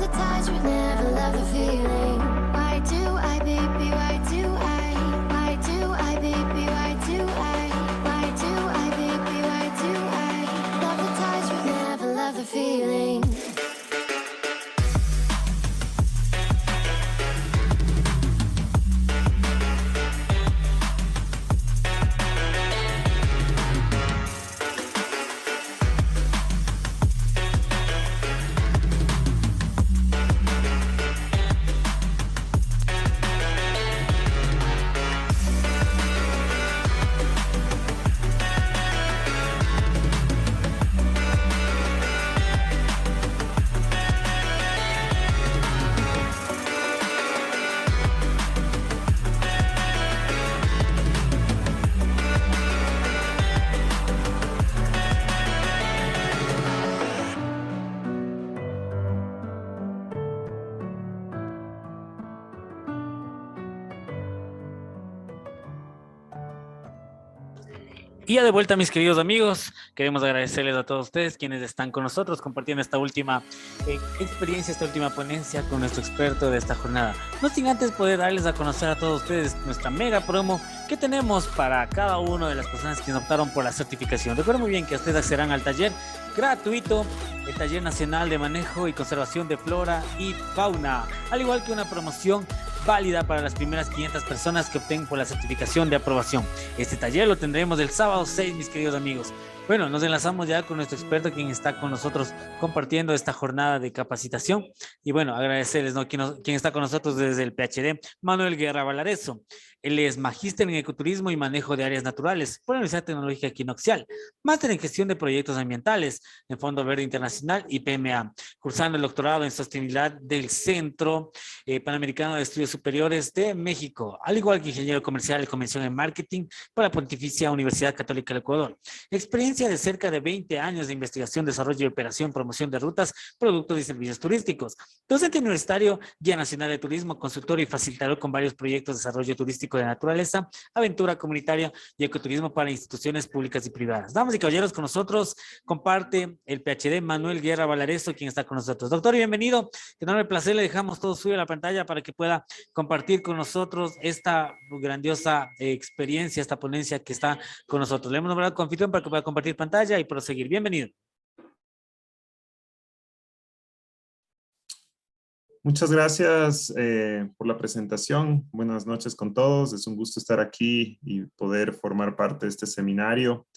the touch, but never love the feeling. Why do I, baby, why do I? Why do I, baby, why do I? Why do I, baby, why do I? Love the touch, but never love the feeling. Y ya de vuelta, mis queridos amigos, queremos agradecerles a todos ustedes quienes están con nosotros compartiendo esta última experiencia, esta última ponencia con nuestro experto de esta jornada. No sin antes poder darles a conocer a todos ustedes nuestra mega promo que tenemos para cada una de las personas que optaron por la certificación. Recuerden muy bien que ustedes accederán al taller gratuito, el Taller Nacional de Manejo y Conservación de Flora y Fauna, al igual que una promoción válida para las primeras 500 personas que obtengan por la certificación de aprobación. Este taller lo tendremos el sábado 6, mis queridos amigos. Bueno, nos enlazamos ya con nuestro experto, quien está con nosotros compartiendo esta jornada de capacitación. Y bueno, agradecerles, ¿no? Quien está con nosotros desde el PhD, Manuel Guerra Valareso. Él es magíster en ecoturismo y manejo de áreas naturales por la Universidad Tecnológica Equinoccial, máster en gestión de proyectos ambientales en Fondo Verde Internacional y PMA, cursando el doctorado en sostenibilidad del Centro Panamericano de Estudios Superiores de México, al igual que ingeniero comercial y convención en marketing por la Pontificia Universidad Católica del Ecuador. Experiencia de cerca de 20 años de investigación, desarrollo y operación, promoción de rutas, productos y servicios turísticos. Docente universitario, guía nacional de turismo, consultor y facilitador con varios proyectos de desarrollo turístico de naturaleza, aventura comunitaria y ecoturismo para instituciones públicas y privadas. Damas y caballeros, con nosotros comparte el PhD Manuel Guerra Valareso, quien está con nosotros. Doctor, bienvenido. Enorme placer, le dejamos todo suyo a la pantalla para que pueda compartir con nosotros esta grandiosa experiencia, esta ponencia que está con nosotros. Le hemos nombrado confitrión para que pueda compartir pantalla y proseguir. Bienvenido. Muchas gracias por la presentación. Buenas noches con todos. Es un gusto estar aquí y poder formar parte de este seminario,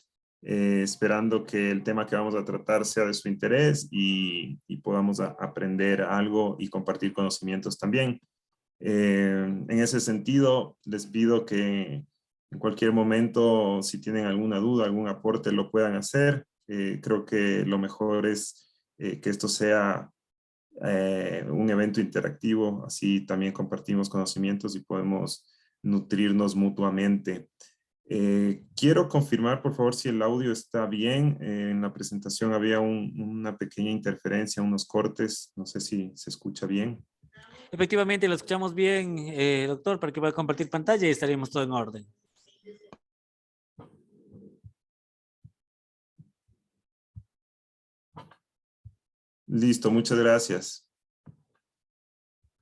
esperando que el tema que vamos a tratar sea de su interés y podamos aprender algo y compartir conocimientos también. En ese sentido, les pido que en cualquier momento, si tienen alguna duda, algún aporte, lo puedan hacer. Creo que lo mejor es que esto sea un evento interactivo, así también compartimos conocimientos y podemos nutrirnos mutuamente. Quiero confirmar, por favor, si el audio está bien. En la presentación había una pequeña interferencia, unos cortes, no sé si se escucha bien. Efectivamente, lo escuchamos bien, doctor, para que pueda compartir pantalla y estaremos todo en orden. Listo, muchas gracias.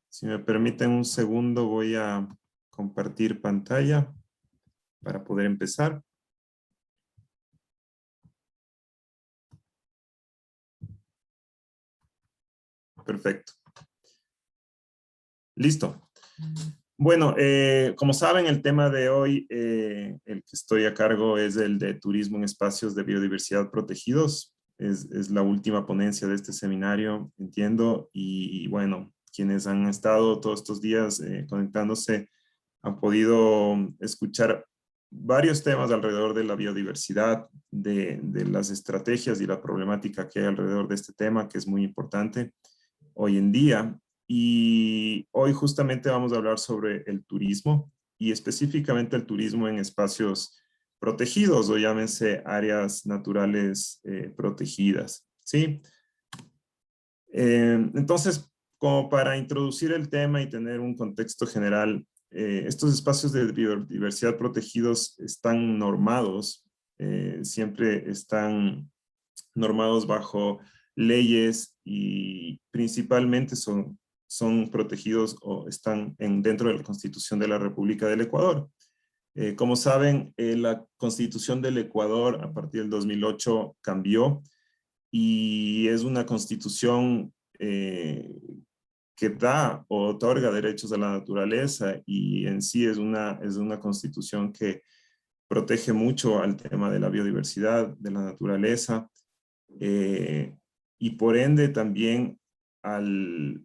Si me permiten un segundo, voy a compartir pantalla para poder empezar. Perfecto. Listo. Bueno, como saben, el tema de hoy, el que estoy a cargo es el de turismo en espacios de biodiversidad protegidos. Es la última ponencia de este seminario, entiendo, y bueno, quienes han estado todos estos días conectándose han podido escuchar varios temas alrededor de la biodiversidad, de las estrategias y la problemática que hay alrededor de este tema, que es muy importante hoy en día. Y hoy justamente vamos a hablar sobre el turismo y específicamente el turismo en espacios protegidos o llámense áreas naturales protegidas, ¿sí? Entonces, como para introducir el tema y tener un contexto general, estos espacios de biodiversidad protegidos están normados, siempre están normados bajo leyes y principalmente son protegidos o están dentro de la Constitución de la República del Ecuador. Como saben, la Constitución del Ecuador a partir del 2008 cambió y es una constitución que da o otorga derechos a la naturaleza y en sí es una constitución que protege mucho al tema de la biodiversidad, de la naturaleza y por ende también al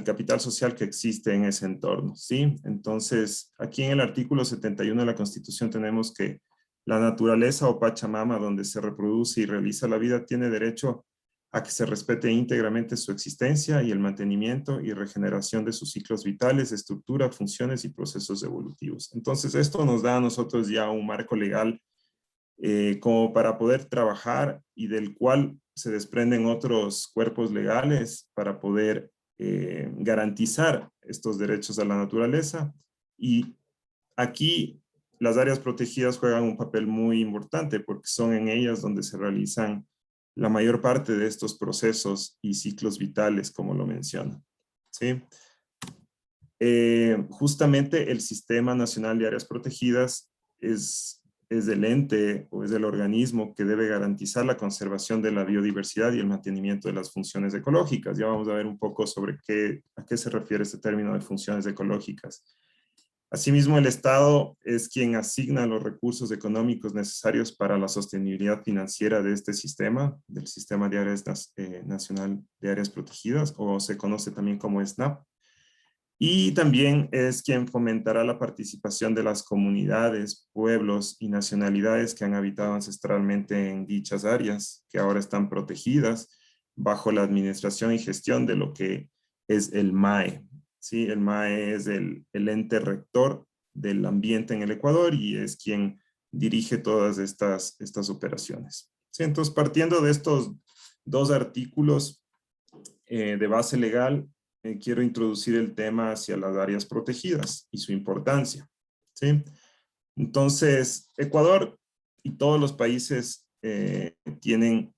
capital social que existe en ese entorno, ¿sí? Entonces, aquí en el artículo 71 de la Constitución tenemos que la naturaleza o Pachamama, donde se reproduce y realiza la vida, tiene derecho a que se respete íntegramente su existencia y el mantenimiento y regeneración de sus ciclos vitales, estructura, funciones y procesos evolutivos. Entonces, esto nos da a nosotros ya un marco legal como para poder trabajar y del cual se desprenden otros cuerpos legales para poder garantizar estos derechos a la naturaleza. Y aquí las áreas protegidas juegan un papel muy importante porque son en ellas donde se realizan la mayor parte de estos procesos y ciclos vitales, como lo menciona. ¿Sí? Justamente el Sistema Nacional de Áreas Protegidas es el ente o es el organismo que debe garantizar la conservación de la biodiversidad y el mantenimiento de las funciones ecológicas. Ya vamos a ver un poco sobre a qué se refiere este término de funciones ecológicas. Asimismo, el Estado es quien asigna los recursos económicos necesarios para la sostenibilidad financiera de este sistema, del Sistema de Áreas Nacional de Áreas Protegidas, o se conoce también como SNAP. Y también es quien fomentará la participación de las comunidades, pueblos y nacionalidades que han habitado ancestralmente en dichas áreas, que ahora están protegidas bajo la administración y gestión de lo que es el MAE. ¿Sí? El MAE es el ente rector del ambiente en el Ecuador y es quien dirige todas estas operaciones. ¿Sí? Entonces, partiendo de estos dos artículos de base legal, quiero introducir el tema hacia las áreas protegidas y su importancia. ¿Sí? Entonces, Ecuador y todos los países tienen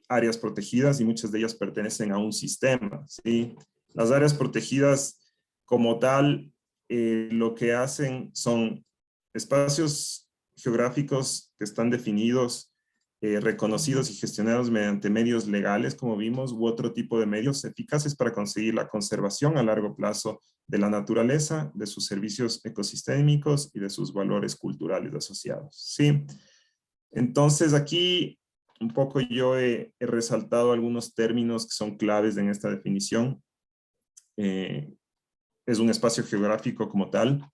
áreas protegidas y muchas de ellas pertenecen a un sistema. ¿Sí? Las áreas protegidas como tal, lo que hacen son espacios geográficos que están definidos, reconocidos y gestionados mediante medios legales, como vimos, u otro tipo de medios eficaces para conseguir la conservación a largo plazo de la naturaleza, de sus servicios ecosistémicos y de sus valores culturales asociados. ¿Sí? Entonces aquí un poco yo he resaltado algunos términos que son claves en esta definición. Es un espacio geográfico como tal,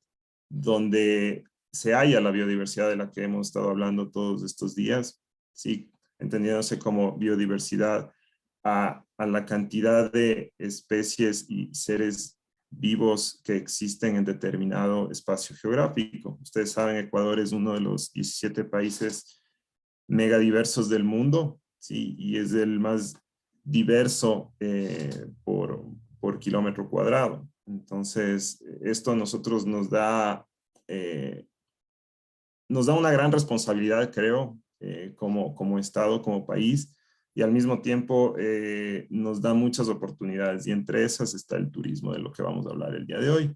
donde se halla la biodiversidad de la que hemos estado hablando todos estos días, ¿sí? Entendiéndose como biodiversidad a la cantidad de especies y seres vivos que existen en determinado espacio geográfico. Ustedes saben, Ecuador es uno de los 17 países megadiversos del mundo, ¿sí? Y es el más diverso por kilómetro cuadrado. Entonces, esto a nosotros nos da una gran responsabilidad, creo, como Estado, como país, y al mismo tiempo nos da muchas oportunidades, y entre esas está el turismo, de lo que vamos a hablar el día de hoy.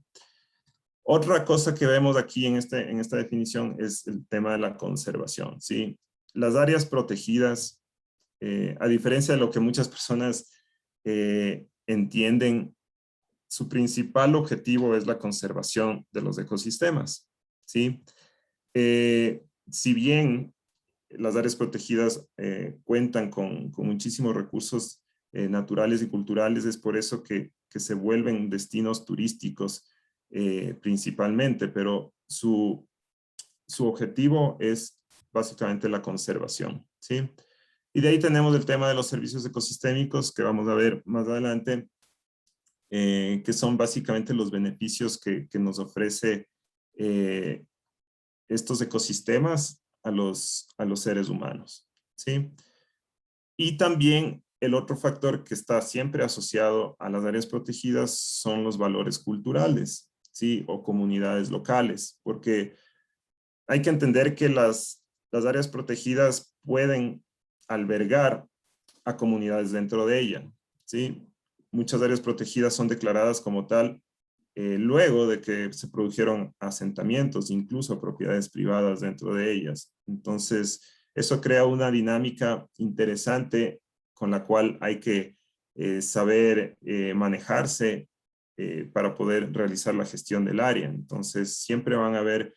Otra cosa que vemos aquí en esta definición es el tema de la conservación, ¿sí? Las áreas protegidas, a diferencia de lo que muchas personas entienden, su principal objetivo es la conservación de los ecosistemas, ¿sí? Si bien las áreas protegidas cuentan con muchísimos recursos naturales y culturales, es por eso que se vuelven destinos turísticos principalmente, pero su objetivo es básicamente la conservación, ¿sí? Y de ahí tenemos el tema de los servicios ecosistémicos que vamos a ver más adelante, que son básicamente los beneficios que nos ofrece estos ecosistemas a los seres humanos, ¿sí? Y también el otro factor que está siempre asociado a las áreas protegidas son los valores culturales, ¿sí? O comunidades locales, porque hay que entender que las áreas protegidas pueden albergar a comunidades dentro de ella, ¿sí? Muchas áreas protegidas son declaradas como tal luego de que se produjeron asentamientos, incluso propiedades privadas dentro de ellas. Entonces, eso crea una dinámica interesante con la cual hay que saber manejarse para poder realizar la gestión del área. Entonces, siempre van a haber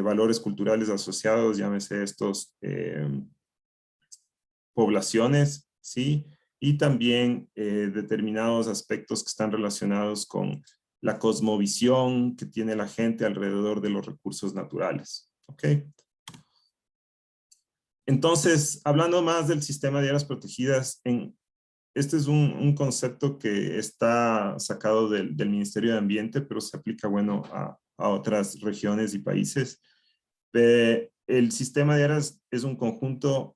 valores culturales asociados, llámese estos poblaciones, ¿sí? Y también determinados aspectos que están relacionados con la cosmovisión que tiene la gente alrededor de los recursos naturales, ¿ok? Entonces, hablando más del sistema de áreas protegidas, este es un concepto que está sacado del Ministerio de Ambiente, pero se aplica, bueno, a otras regiones y países. El sistema de áreas es un conjunto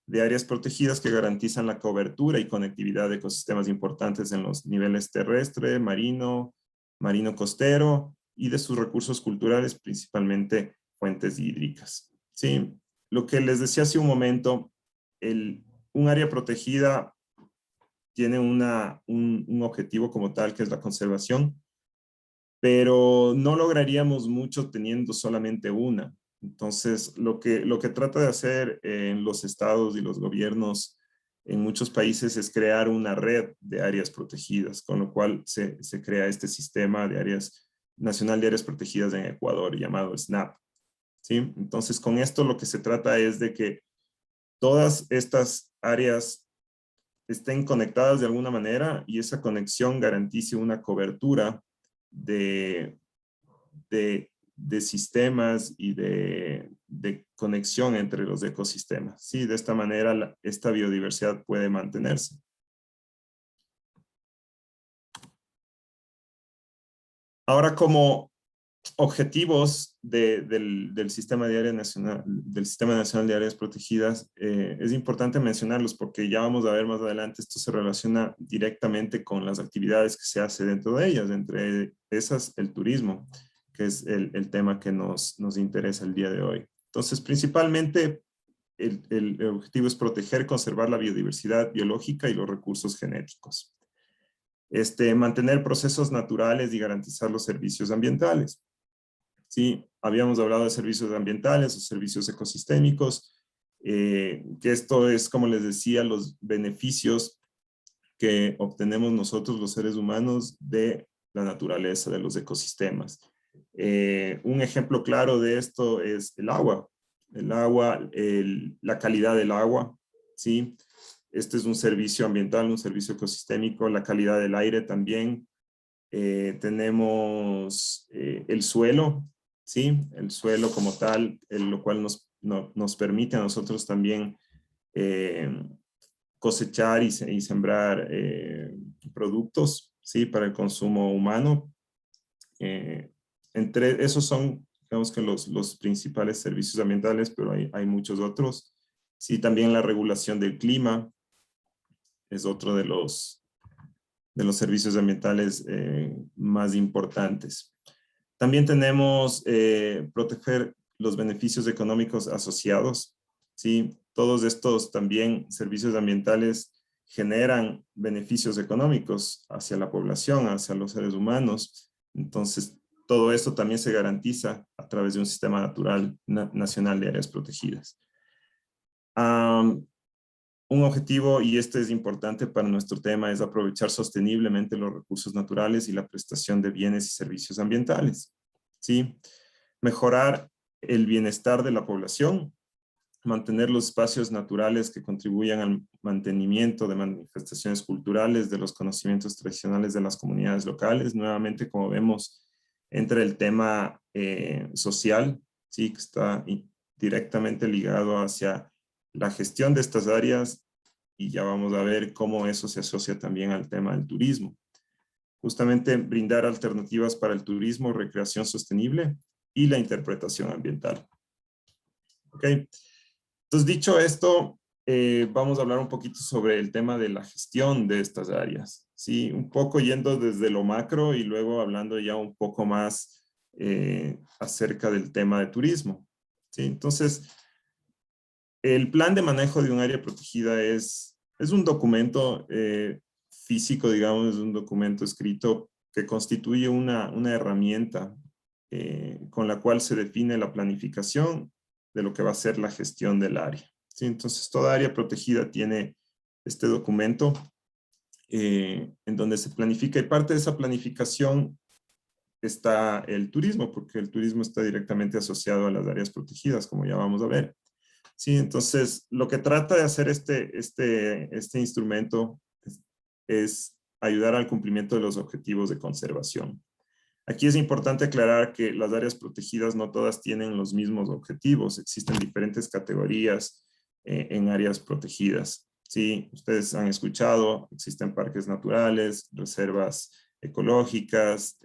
de áreas protegidas que garantizan la cobertura y conectividad de ecosistemas importantes en los niveles terrestre, marino, marino costero y de sus recursos culturales, principalmente fuentes hídricas. ¿Sí? Lo que les decía hace un momento, un área protegida tiene un objetivo como tal, que es la conservación, pero no lograríamos mucho teniendo solamente una. Entonces, lo que trata de hacer en los estados y los gobiernos en muchos países es crear una red de áreas protegidas, con lo cual se crea este sistema de áreas nacional de áreas protegidas en Ecuador, llamado SNAP. ¿Sí? Entonces, con esto lo que se trata es de que todas estas áreas estén conectadas de alguna manera y esa conexión garantice una cobertura de, de sistemas y de conexión entre los ecosistemas. Sí, de esta manera esta biodiversidad puede mantenerse. Ahora, como objetivos del Sistema de Área Nacional, del Sistema Nacional de Áreas Protegidas, es importante mencionarlos porque ya vamos a ver más adelante, esto se relaciona directamente con las actividades que se hace dentro de ellas, entre esas el turismo, que es el tema que nos interesa el día de hoy. Entonces, principalmente, el objetivo es proteger, conservar la biodiversidad biológica y los recursos genéticos. Mantener procesos naturales y garantizar los servicios ambientales. Sí, habíamos hablado de servicios ambientales o servicios ecosistémicos, que esto es, como les decía, los beneficios que obtenemos nosotros los seres humanos de la naturaleza, de los ecosistemas. Un ejemplo claro de esto es el agua. El agua, la calidad del agua, ¿sí? Este es un servicio ambiental, un servicio ecosistémico, la calidad del aire también. Tenemos el suelo, ¿sí? El suelo como tal, lo cual nos permite a nosotros también cosechar y sembrar productos, ¿sí? Para el consumo humano. Entre esos son, digamos que los principales servicios ambientales, pero hay muchos otros. Sí, también la regulación del clima es otro de los servicios ambientales más importantes. También tenemos proteger los beneficios económicos asociados, ¿sí? Todos estos también servicios ambientales generan beneficios económicos hacia la población, hacia los seres humanos. Entonces, todo esto también se garantiza a través de un sistema natural nacional de áreas protegidas. Un objetivo, y este es importante para nuestro tema, es aprovechar sosteniblemente los recursos naturales y la prestación de bienes y servicios ambientales. ¿Sí? Mejorar el bienestar de la población, mantener los espacios naturales que contribuyan al mantenimiento de manifestaciones culturales, de los conocimientos tradicionales de las comunidades locales. Nuevamente, como vemos, entra el tema social, ¿sí? Que está directamente ligado hacia la gestión de estas áreas y ya vamos a ver cómo eso se asocia también al tema del turismo. Justamente brindar alternativas para el turismo, recreación sostenible y la interpretación ambiental. ¿Ok? Entonces, dicho esto, vamos a hablar un poquito sobre el tema de la gestión de estas áreas. Sí, un poco yendo desde lo macro y luego hablando ya un poco más acerca del tema de turismo. ¿Sí? Entonces, el plan de manejo de un área protegida es es un documento físico, digamos, es un documento escrito que constituye una herramienta con la cual se define la planificación de lo que va a ser la gestión del área. ¿Sí? Entonces, toda área protegida tiene este documento en donde se planifica, y parte de esa planificación está el turismo, porque el turismo está directamente asociado a las áreas protegidas, como ya vamos a ver. Sí, entonces, lo que trata de hacer este instrumento es ayudar al cumplimiento de los objetivos de conservación. Aquí es importante aclarar que las áreas protegidas no todas tienen los mismos objetivos. Existen diferentes categorías en áreas protegidas. Sí, ustedes han escuchado, existen parques naturales, reservas ecológicas,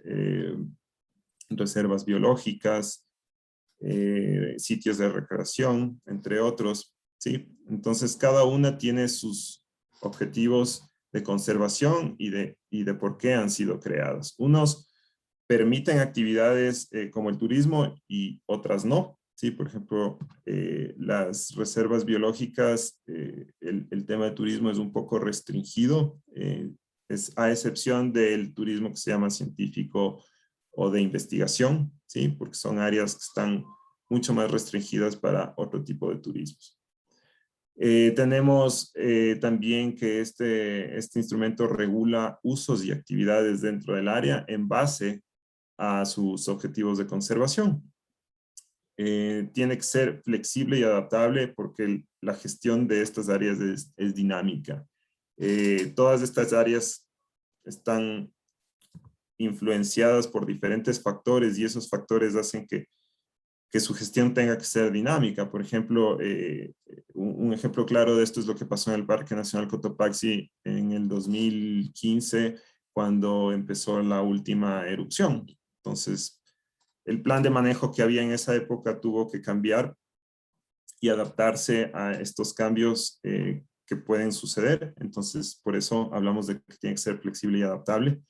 reservas biológicas, sitios de recreación, entre otros. ¿Sí? Entonces, cada una tiene sus objetivos de conservación y de por qué han sido creadas. Unos permiten actividades como el turismo y otras no. Sí, por ejemplo, las reservas biológicas, el tema de turismo es un poco restringido, es a excepción del turismo que se llama científico o de investigación, ¿sí? Porque son áreas que están mucho más restringidas para otro tipo de turismos. Tenemos también que este instrumento regula usos y actividades dentro del área en base a sus objetivos de conservación. Tiene que ser flexible y adaptable porque la gestión de estas áreas es dinámica. Todas estas áreas están influenciadas por diferentes factores y esos factores hacen que su gestión tenga que ser dinámica. Por ejemplo, un ejemplo claro de esto es lo que pasó en el Parque Nacional Cotopaxi en el 2015, cuando empezó la última erupción. Entonces, el plan de manejo que había en esa época tuvo que cambiar y adaptarse a estos cambios que pueden suceder. Entonces, por eso hablamos de que tiene que ser flexible y adaptable.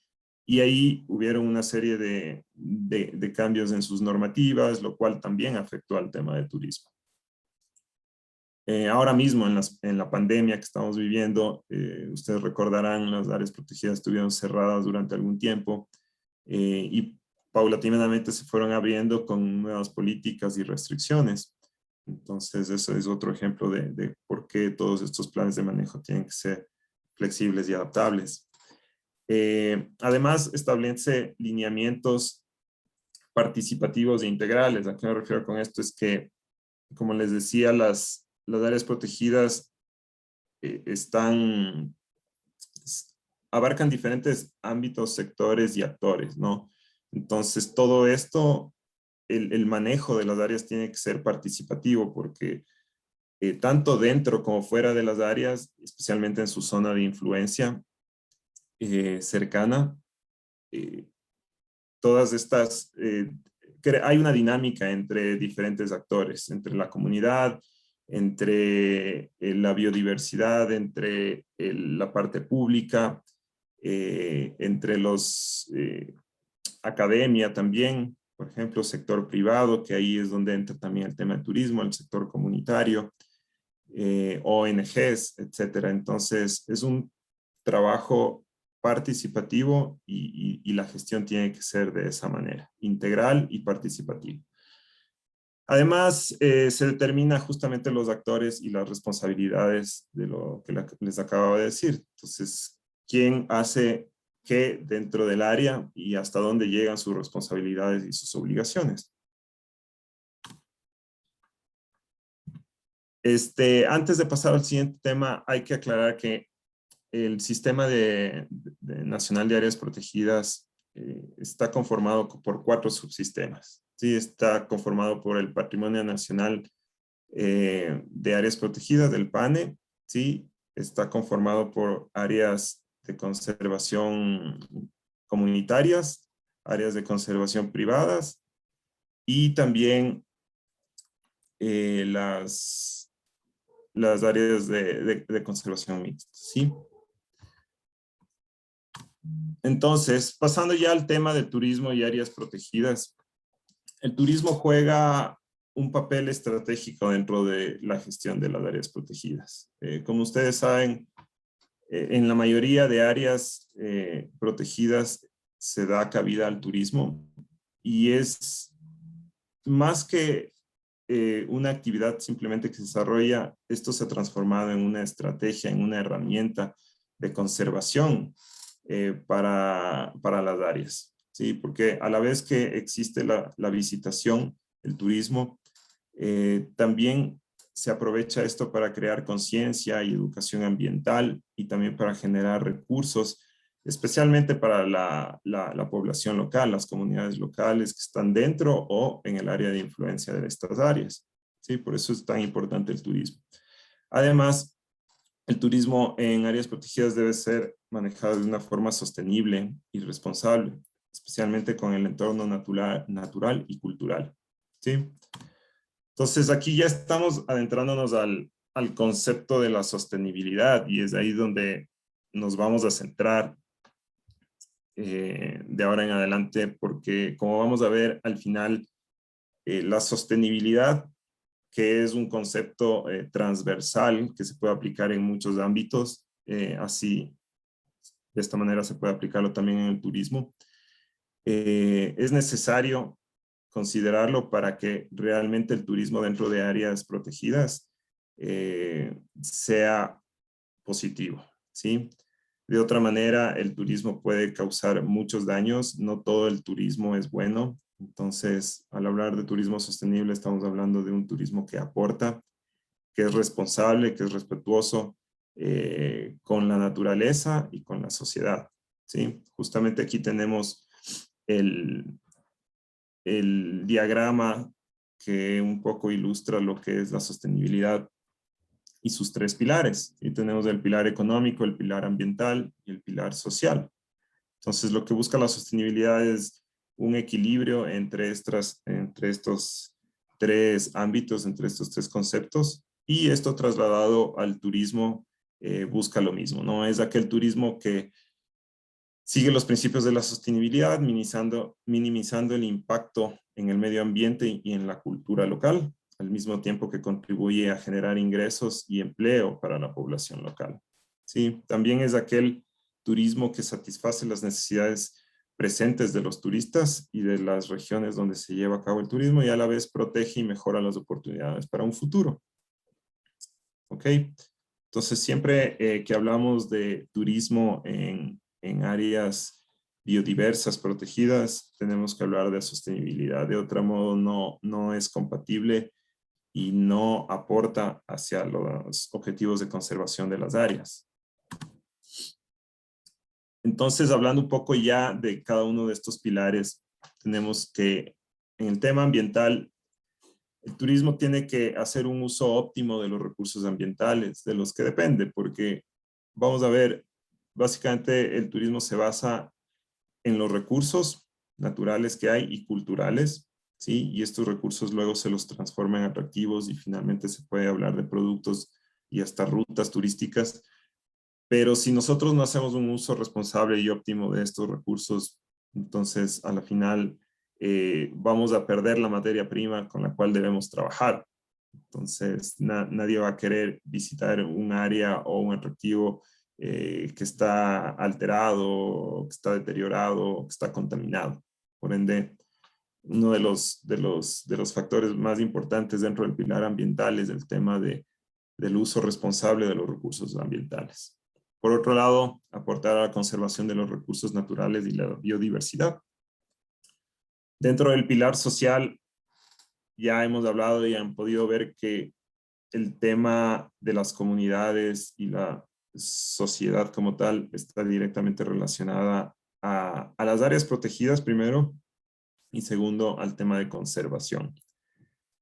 Y ahí hubieron una serie de cambios en sus normativas, lo cual también afectó al tema de turismo. Ahora mismo, en la pandemia que estamos viviendo, ustedes recordarán, las áreas protegidas estuvieron cerradas durante algún tiempo y paulatinamente se fueron abriendo con nuevas políticas y restricciones. Entonces, eso es otro ejemplo de por qué todos estos planes de manejo tienen que ser flexibles y adaptables. Además, establece lineamientos participativos e integrales. ¿A qué me refiero con esto? Es que, como les decía, las áreas protegidas abarcan diferentes ámbitos, sectores y actores, ¿no? Entonces, todo esto, el manejo de las áreas tiene que ser participativo porque tanto dentro como fuera de las áreas, especialmente en su zona de influencia cercana, todas estas, hay una dinámica entre diferentes actores, entre la comunidad, entre la biodiversidad, entre la parte pública, entre los academia también, por ejemplo, sector privado, que ahí es donde entra también el tema del turismo, el sector comunitario, ONGs, etcétera. Entonces, es un trabajo participativo y la gestión tiene que ser de esa manera, integral y participativa. Además, se determina justamente los actores y las responsabilidades de lo que les acababa de decir. Entonces, ¿quién hace qué dentro del área y hasta dónde llegan sus responsabilidades y sus obligaciones? Antes de pasar al siguiente tema, hay que aclarar que el sistema nacional de áreas protegidas está conformado por 4 subsistemas. ¿Sí? Está conformado por el Patrimonio Nacional de Áreas Protegidas, del PANE. ¿Sí? Está conformado por áreas de conservación comunitarias, áreas de conservación privadas y también las áreas de conservación mixta. ¿Sí? Entonces, pasando ya al tema del turismo y áreas protegidas, el turismo juega un papel estratégico dentro de la gestión de las áreas protegidas. Como ustedes saben, En la mayoría de áreas protegidas se da cabida al turismo y es más que una actividad simplemente que se desarrolla, esto se ha transformado en una estrategia, en una herramienta de conservación para las áreas, ¿sí? Porque a la vez que existe la visitación, el turismo, también se aprovecha esto para crear conciencia y educación ambiental y también para generar recursos, especialmente para la población local, las comunidades locales que están dentro o en el área de influencia de estas áreas. ¿Sí? Por eso es tan importante el turismo. Además, el turismo en áreas protegidas debe ser manejado de una forma sostenible y responsable, especialmente con el entorno natural y cultural. ¿Sí? Entonces, aquí ya estamos adentrándonos al concepto de la sostenibilidad y es ahí donde nos vamos a centrar de ahora en adelante, porque como vamos a ver al final, la sostenibilidad, que es un concepto transversal que se puede aplicar en muchos ámbitos, así de esta manera se puede aplicarlo también en el turismo, es necesario considerarlo para que realmente el turismo dentro de áreas protegidas sea positivo, ¿sí? De otra manera, el turismo puede causar muchos daños, no todo el turismo es bueno, entonces al hablar de turismo sostenible estamos hablando de un turismo que aporta, que es responsable, que es respetuoso con la naturaleza y con la sociedad, ¿sí? Justamente aquí tenemos el diagrama que un poco ilustra lo que es la sostenibilidad y sus tres pilares. Y tenemos el pilar económico, el pilar ambiental y el pilar social. Entonces, lo que busca la sostenibilidad es un equilibrio entre estos tres ámbitos, entre estos tres conceptos. Y esto trasladado al turismo busca lo mismo, ¿no? Es aquel turismo que sigue los principios de la sostenibilidad, minimizando el impacto en el medio ambiente y en la cultura local, al mismo tiempo que contribuye a generar ingresos y empleo para la población local. Sí, también es aquel turismo que satisface las necesidades presentes de los turistas y de las regiones donde se lleva a cabo el turismo y a la vez protege y mejora las oportunidades para un futuro. ¿Ok? Entonces, siempre que hablamos de turismo en áreas biodiversas protegidas, tenemos que hablar de sostenibilidad. De otro modo, no es compatible y no aporta hacia los objetivos de conservación de las áreas. Entonces, hablando un poco ya de cada uno de estos pilares, tenemos que en el tema ambiental, el turismo tiene que hacer un uso óptimo de los recursos ambientales, de los que depende, porque vamos a ver, básicamente el turismo se basa en los recursos naturales que hay y culturales, ¿sí? Y estos recursos luego se los transforman en atractivos y finalmente se puede hablar de productos y hasta rutas turísticas. Pero si nosotros no hacemos un uso responsable y óptimo de estos recursos, entonces a la final vamos a perder la materia prima con la cual debemos trabajar. Entonces nadie va a querer visitar un área o un atractivo que está alterado, que está deteriorado, que está contaminado. Por ende, uno de los factores más importantes dentro del pilar ambiental es el tema del uso responsable de los recursos ambientales. Por otro lado, aportar a la conservación de los recursos naturales y la biodiversidad. Dentro del pilar social, ya hemos hablado y han podido ver que el tema de las comunidades y la sociedad como tal está directamente relacionada a las áreas protegidas primero y segundo al tema de conservación.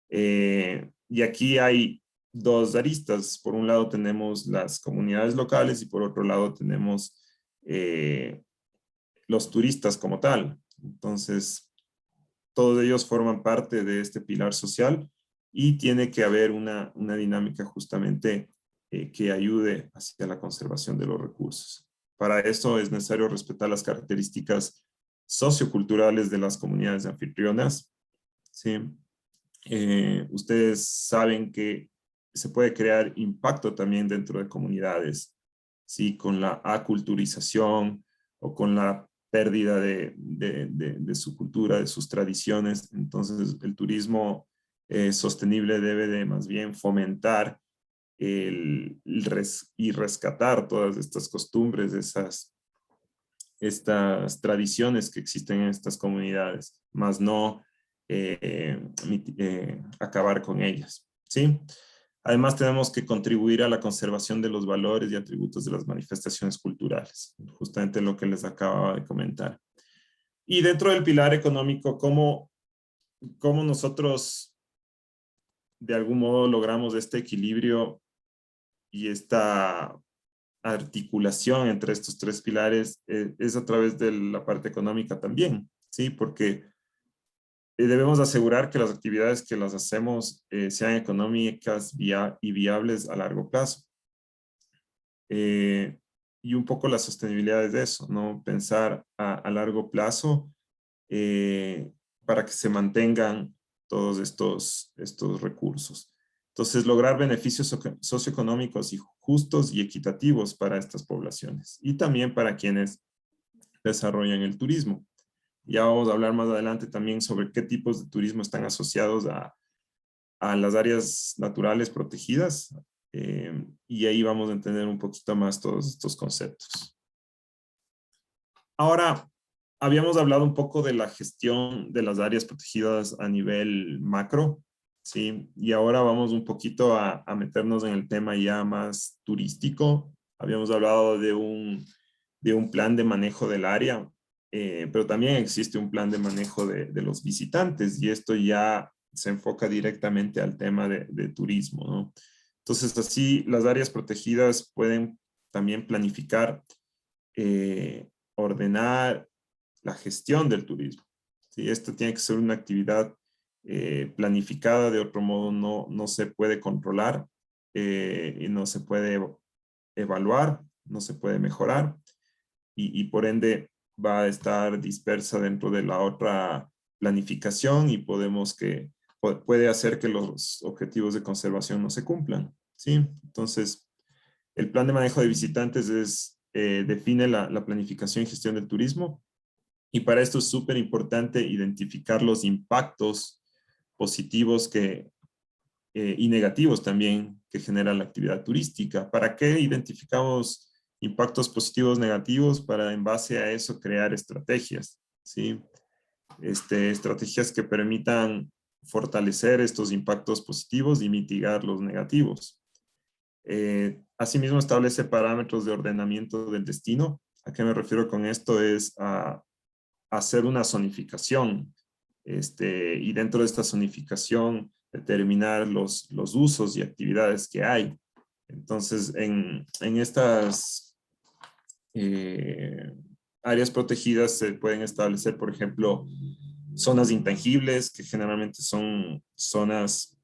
Y aquí hay dos aristas. Por un lado tenemos las comunidades locales y por otro lado tenemos los turistas como tal. Entonces, todos ellos forman parte de este pilar social y tiene que haber una dinámica justamente que ayude hacia la conservación de los recursos. Para eso es necesario respetar las características socioculturales de las comunidades anfitrionas, ¿sí? Ustedes saben que se puede crear impacto también dentro de comunidades ¿sí? Con la aculturización o con la pérdida de su cultura, de sus tradiciones. Entonces, el turismo sostenible debe de más bien fomentar y rescatar todas estas costumbres, estas tradiciones que existen en estas comunidades, más no acabar con ellas, ¿sí? Además, tenemos que contribuir a la conservación de los valores y atributos de las manifestaciones culturales, justamente lo que les acababa de comentar. Y dentro del pilar económico, ¿cómo nosotros de algún modo logramos este equilibrio y esta articulación entre estos tres pilares? Es a través de la parte económica también, ¿sí? Porque debemos asegurar que las actividades que las hacemos sean económicas y viables a largo plazo. Y un poco la sostenibilidad es de eso, ¿no? Pensar a largo plazo para que se mantengan todos estos recursos. Entonces, lograr beneficios socioeconómicos y justos y equitativos para estas poblaciones y también para quienes desarrollan el turismo. Ya vamos a hablar más adelante también sobre qué tipos de turismo están asociados a las áreas naturales protegidas, y ahí vamos a entender un poquito más todos estos conceptos. Ahora, habíamos hablado un poco de la gestión de las áreas protegidas a nivel macro, ¿sí? Y ahora vamos un poquito a meternos en el tema ya más turístico. Habíamos hablado de un plan de manejo del área, pero también existe un plan de manejo de los visitantes y esto ya se enfoca directamente al tema de turismo, ¿no? Entonces, así las áreas protegidas pueden también planificar, ordenar la gestión del turismo. ¿Sí? Esto tiene que ser una actividad planificada, de otro modo no se puede controlar y no se puede evaluar, no se puede mejorar y por ende va a estar dispersa dentro de la otra planificación y puede hacer que los objetivos de conservación no se cumplan, ¿sí? Entonces, el plan de manejo de visitantes define la planificación y gestión del turismo y para esto es súper importante identificar los impactos positivos y negativos también que genera la actividad turística. ¿Para qué identificamos impactos positivos, negativos? Para en base a eso crear estrategias, ¿sí? Estrategias que permitan fortalecer estos impactos positivos y mitigar los negativos. Asimismo, establece parámetros de ordenamiento del destino. ¿A qué me refiero con esto? Es a hacer una zonificación y dentro de esta zonificación determinar los usos y actividades que hay. Entonces, en estas áreas protegidas se pueden establecer, por ejemplo, zonas intangibles, que generalmente son zonas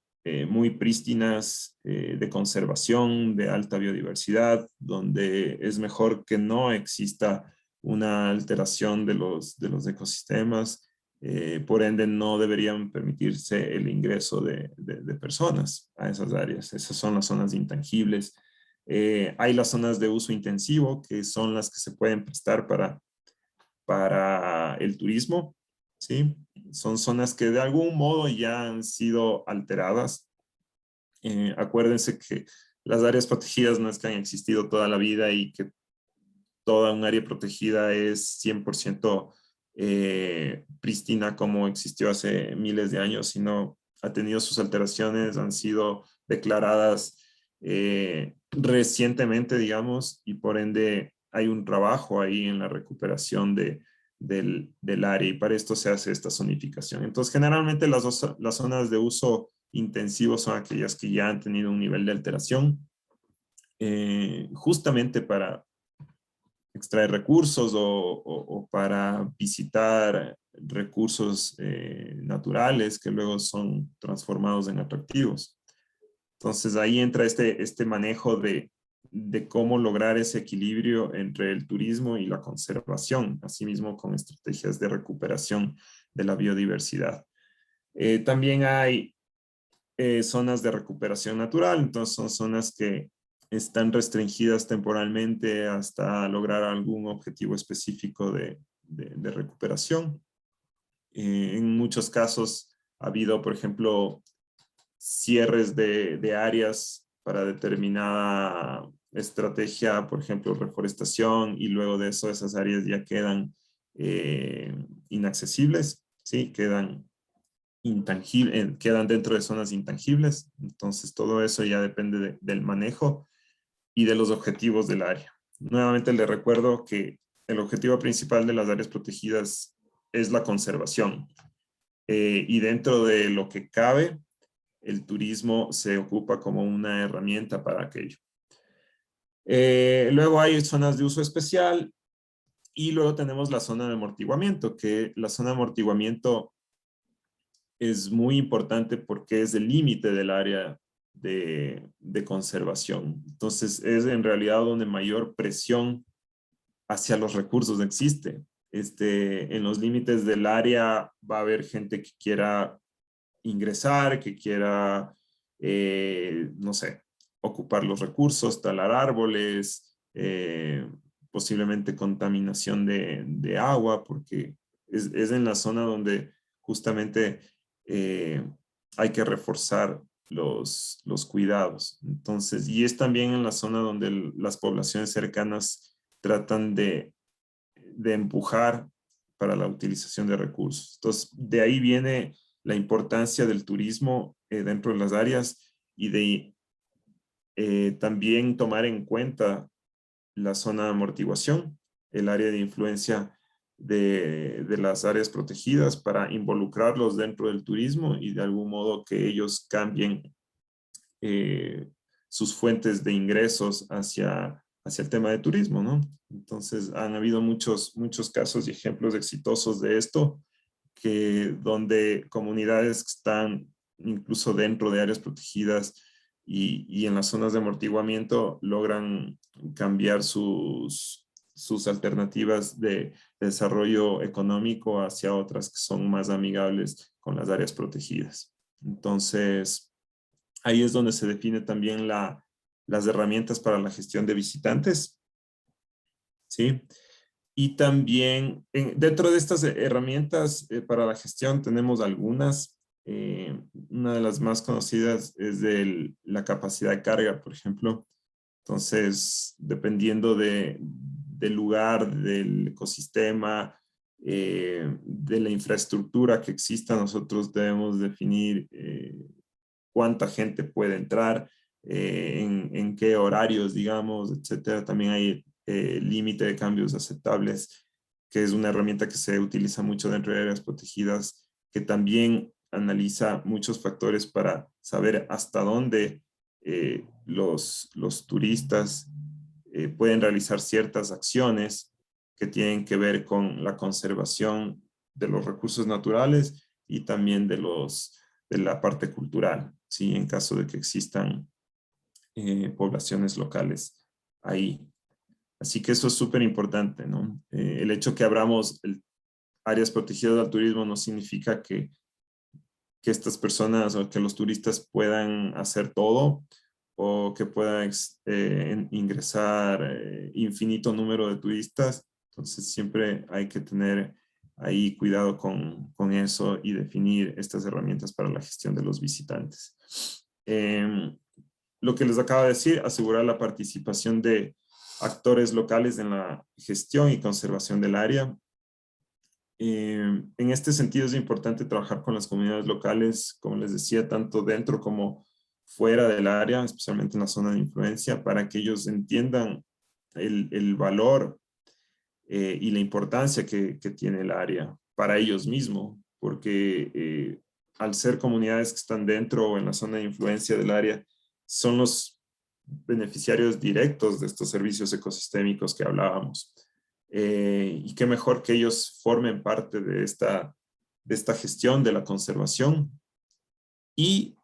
muy prístinas, de conservación, de alta biodiversidad, donde es mejor que no exista una alteración de los ecosistemas. Por ende, no deberían permitirse el ingreso de personas a esas áreas. Esas son las zonas intangibles. Hay las zonas de uso intensivo, que son las que se pueden prestar para el turismo, ¿sí? Son zonas que de algún modo ya han sido alteradas. Acuérdense que las áreas protegidas no es que han existido toda la vida y que toda un área protegida es 100% prístina como existió hace miles de años, sino ha tenido sus alteraciones, han sido declaradas recientemente, digamos, y por ende hay un trabajo ahí en la recuperación del área y para esto se hace esta zonificación. Entonces, generalmente las zonas de uso intensivo son aquellas que ya han tenido un nivel de alteración, justamente para extraer recursos o para visitar recursos naturales que luego son transformados en atractivos. Entonces ahí entra este manejo de cómo lograr ese equilibrio entre el turismo y la conservación, asimismo con estrategias de recuperación de la biodiversidad. También hay zonas de recuperación natural, entonces son zonas que están restringidas temporalmente hasta lograr algún objetivo específico de recuperación. En muchos casos ha habido, por ejemplo, cierres de áreas para determinada estrategia, por ejemplo, reforestación, y luego de eso esas áreas ya quedan inaccesibles, ¿sí? Quedan intangibles, quedan dentro de zonas intangibles. Entonces todo eso ya depende del manejo y de los objetivos del área. Nuevamente le recuerdo que el objetivo principal de las áreas protegidas es la conservación. Y dentro de lo que cabe, el turismo se ocupa como una herramienta para aquello. Luego hay zonas de uso especial y luego tenemos la zona de amortiguamiento, que la zona de amortiguamiento es muy importante porque es el límite del área de conservación. Entonces es en realidad donde mayor presión hacia los recursos existe. En los límites del área va a haber gente que quiera ingresar, que quiera, no sé, ocupar los recursos, talar árboles, posiblemente contaminación de agua, porque es en la zona donde justamente hay que reforzar los cuidados. Entonces, y es también en la zona donde las poblaciones cercanas tratan de empujar para la utilización de recursos. Entonces, de ahí viene la importancia del turismo dentro de las áreas y de también tomar en cuenta la zona de amortiguación, el área de influencia de las áreas protegidas para involucrarlos dentro del turismo y de algún modo que ellos cambien sus fuentes de ingresos hacia el tema de turismo, ¿no? Entonces han habido muchos casos y ejemplos exitosos de esto, donde comunidades que están incluso dentro de áreas protegidas y en las zonas de amortiguamiento logran cambiar sus alternativas de desarrollo económico hacia otras que son más amigables con las áreas protegidas. Entonces, ahí es donde se define también las herramientas para la gestión de visitantes, ¿sí? Y también dentro de estas herramientas para la gestión tenemos algunas. Una de las más conocidas es la capacidad de carga, por ejemplo. Entonces, dependiendo del lugar, del ecosistema, de la infraestructura que exista, nosotros debemos definir cuánta gente puede entrar, en qué horarios, digamos, etcétera. También hay límite de cambios aceptables, que es una herramienta que se utiliza mucho dentro de áreas protegidas, que también analiza muchos factores para saber hasta dónde los turistas pueden realizar ciertas acciones que tienen que ver con la conservación de los recursos naturales y también de la parte cultural, ¿sí? En caso de que existan poblaciones locales ahí. Así que eso es súper importante, ¿no? El hecho que abramos áreas protegidas al turismo no significa que estas personas o que los turistas puedan hacer todo o que puedan ingresar infinito número de turistas. Entonces siempre hay que tener ahí cuidado con eso y definir estas herramientas para la gestión de los visitantes. Lo que les acabo de decir, asegurar la participación de actores locales en la gestión y conservación del área. En este sentido es importante trabajar con las comunidades locales, como les decía, tanto dentro como fuera del área, especialmente en la zona de influencia, para que ellos entiendan el valor y la importancia que tiene el área para ellos mismos, porque al ser comunidades que están dentro o en la zona de influencia del área, son los beneficiarios directos de estos servicios ecosistémicos que hablábamos. Y qué mejor que ellos formen parte de esta gestión de la conservación. Y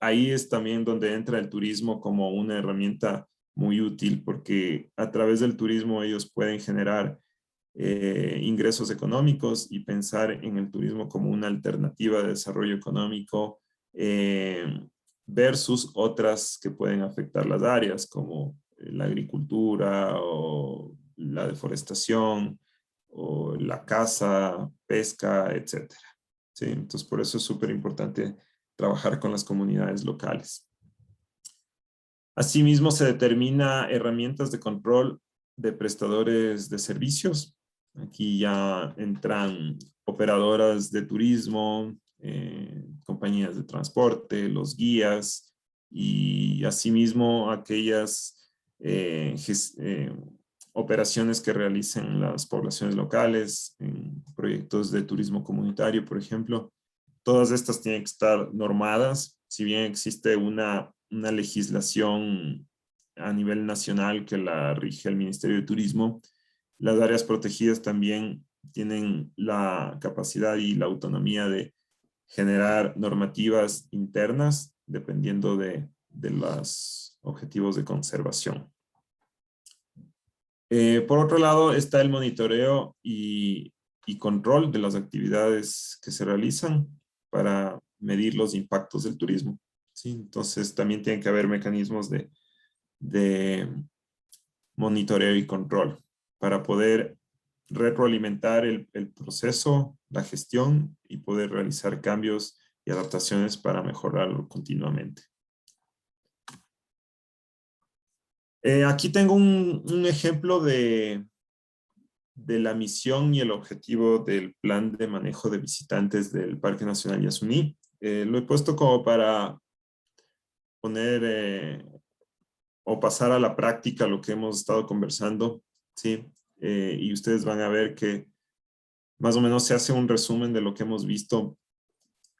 ahí es también donde entra el turismo como una herramienta muy útil, porque a través del turismo ellos pueden generar ingresos económicos y pensar en el turismo como una alternativa de desarrollo económico versus otras que pueden afectar las áreas, como la agricultura o la deforestación o la caza, pesca, etcétera. ¿Sí? Entonces, por eso es súper importante trabajar con las comunidades locales. Asimismo, se determina herramientas de control de prestadores de servicios. Aquí ya entran operadoras de turismo, compañías de transporte, los guías y asimismo aquellas operaciones que realicen las poblaciones locales en proyectos de turismo comunitario, por ejemplo. Todas estas tienen que estar normadas, si bien existe una legislación a nivel nacional que la rige el Ministerio de Turismo. Las áreas protegidas también tienen la capacidad y la autonomía de generar normativas internas dependiendo de los objetivos de conservación. Por otro lado está el monitoreo y control de las actividades que se realizan para medir los impactos del turismo. ¿Sí? Entonces también tiene que haber mecanismos de monitoreo y control para poder retroalimentar el proceso, la gestión y poder realizar cambios y adaptaciones para mejorarlo continuamente. Aquí tengo un ejemplo de la misión y el objetivo del plan de manejo de visitantes del Parque Nacional Yasuní. Lo he puesto como para poner o pasar a la práctica lo que hemos estado conversando, ¿sí? Y ustedes van a ver que más o menos se hace un resumen de lo que hemos visto.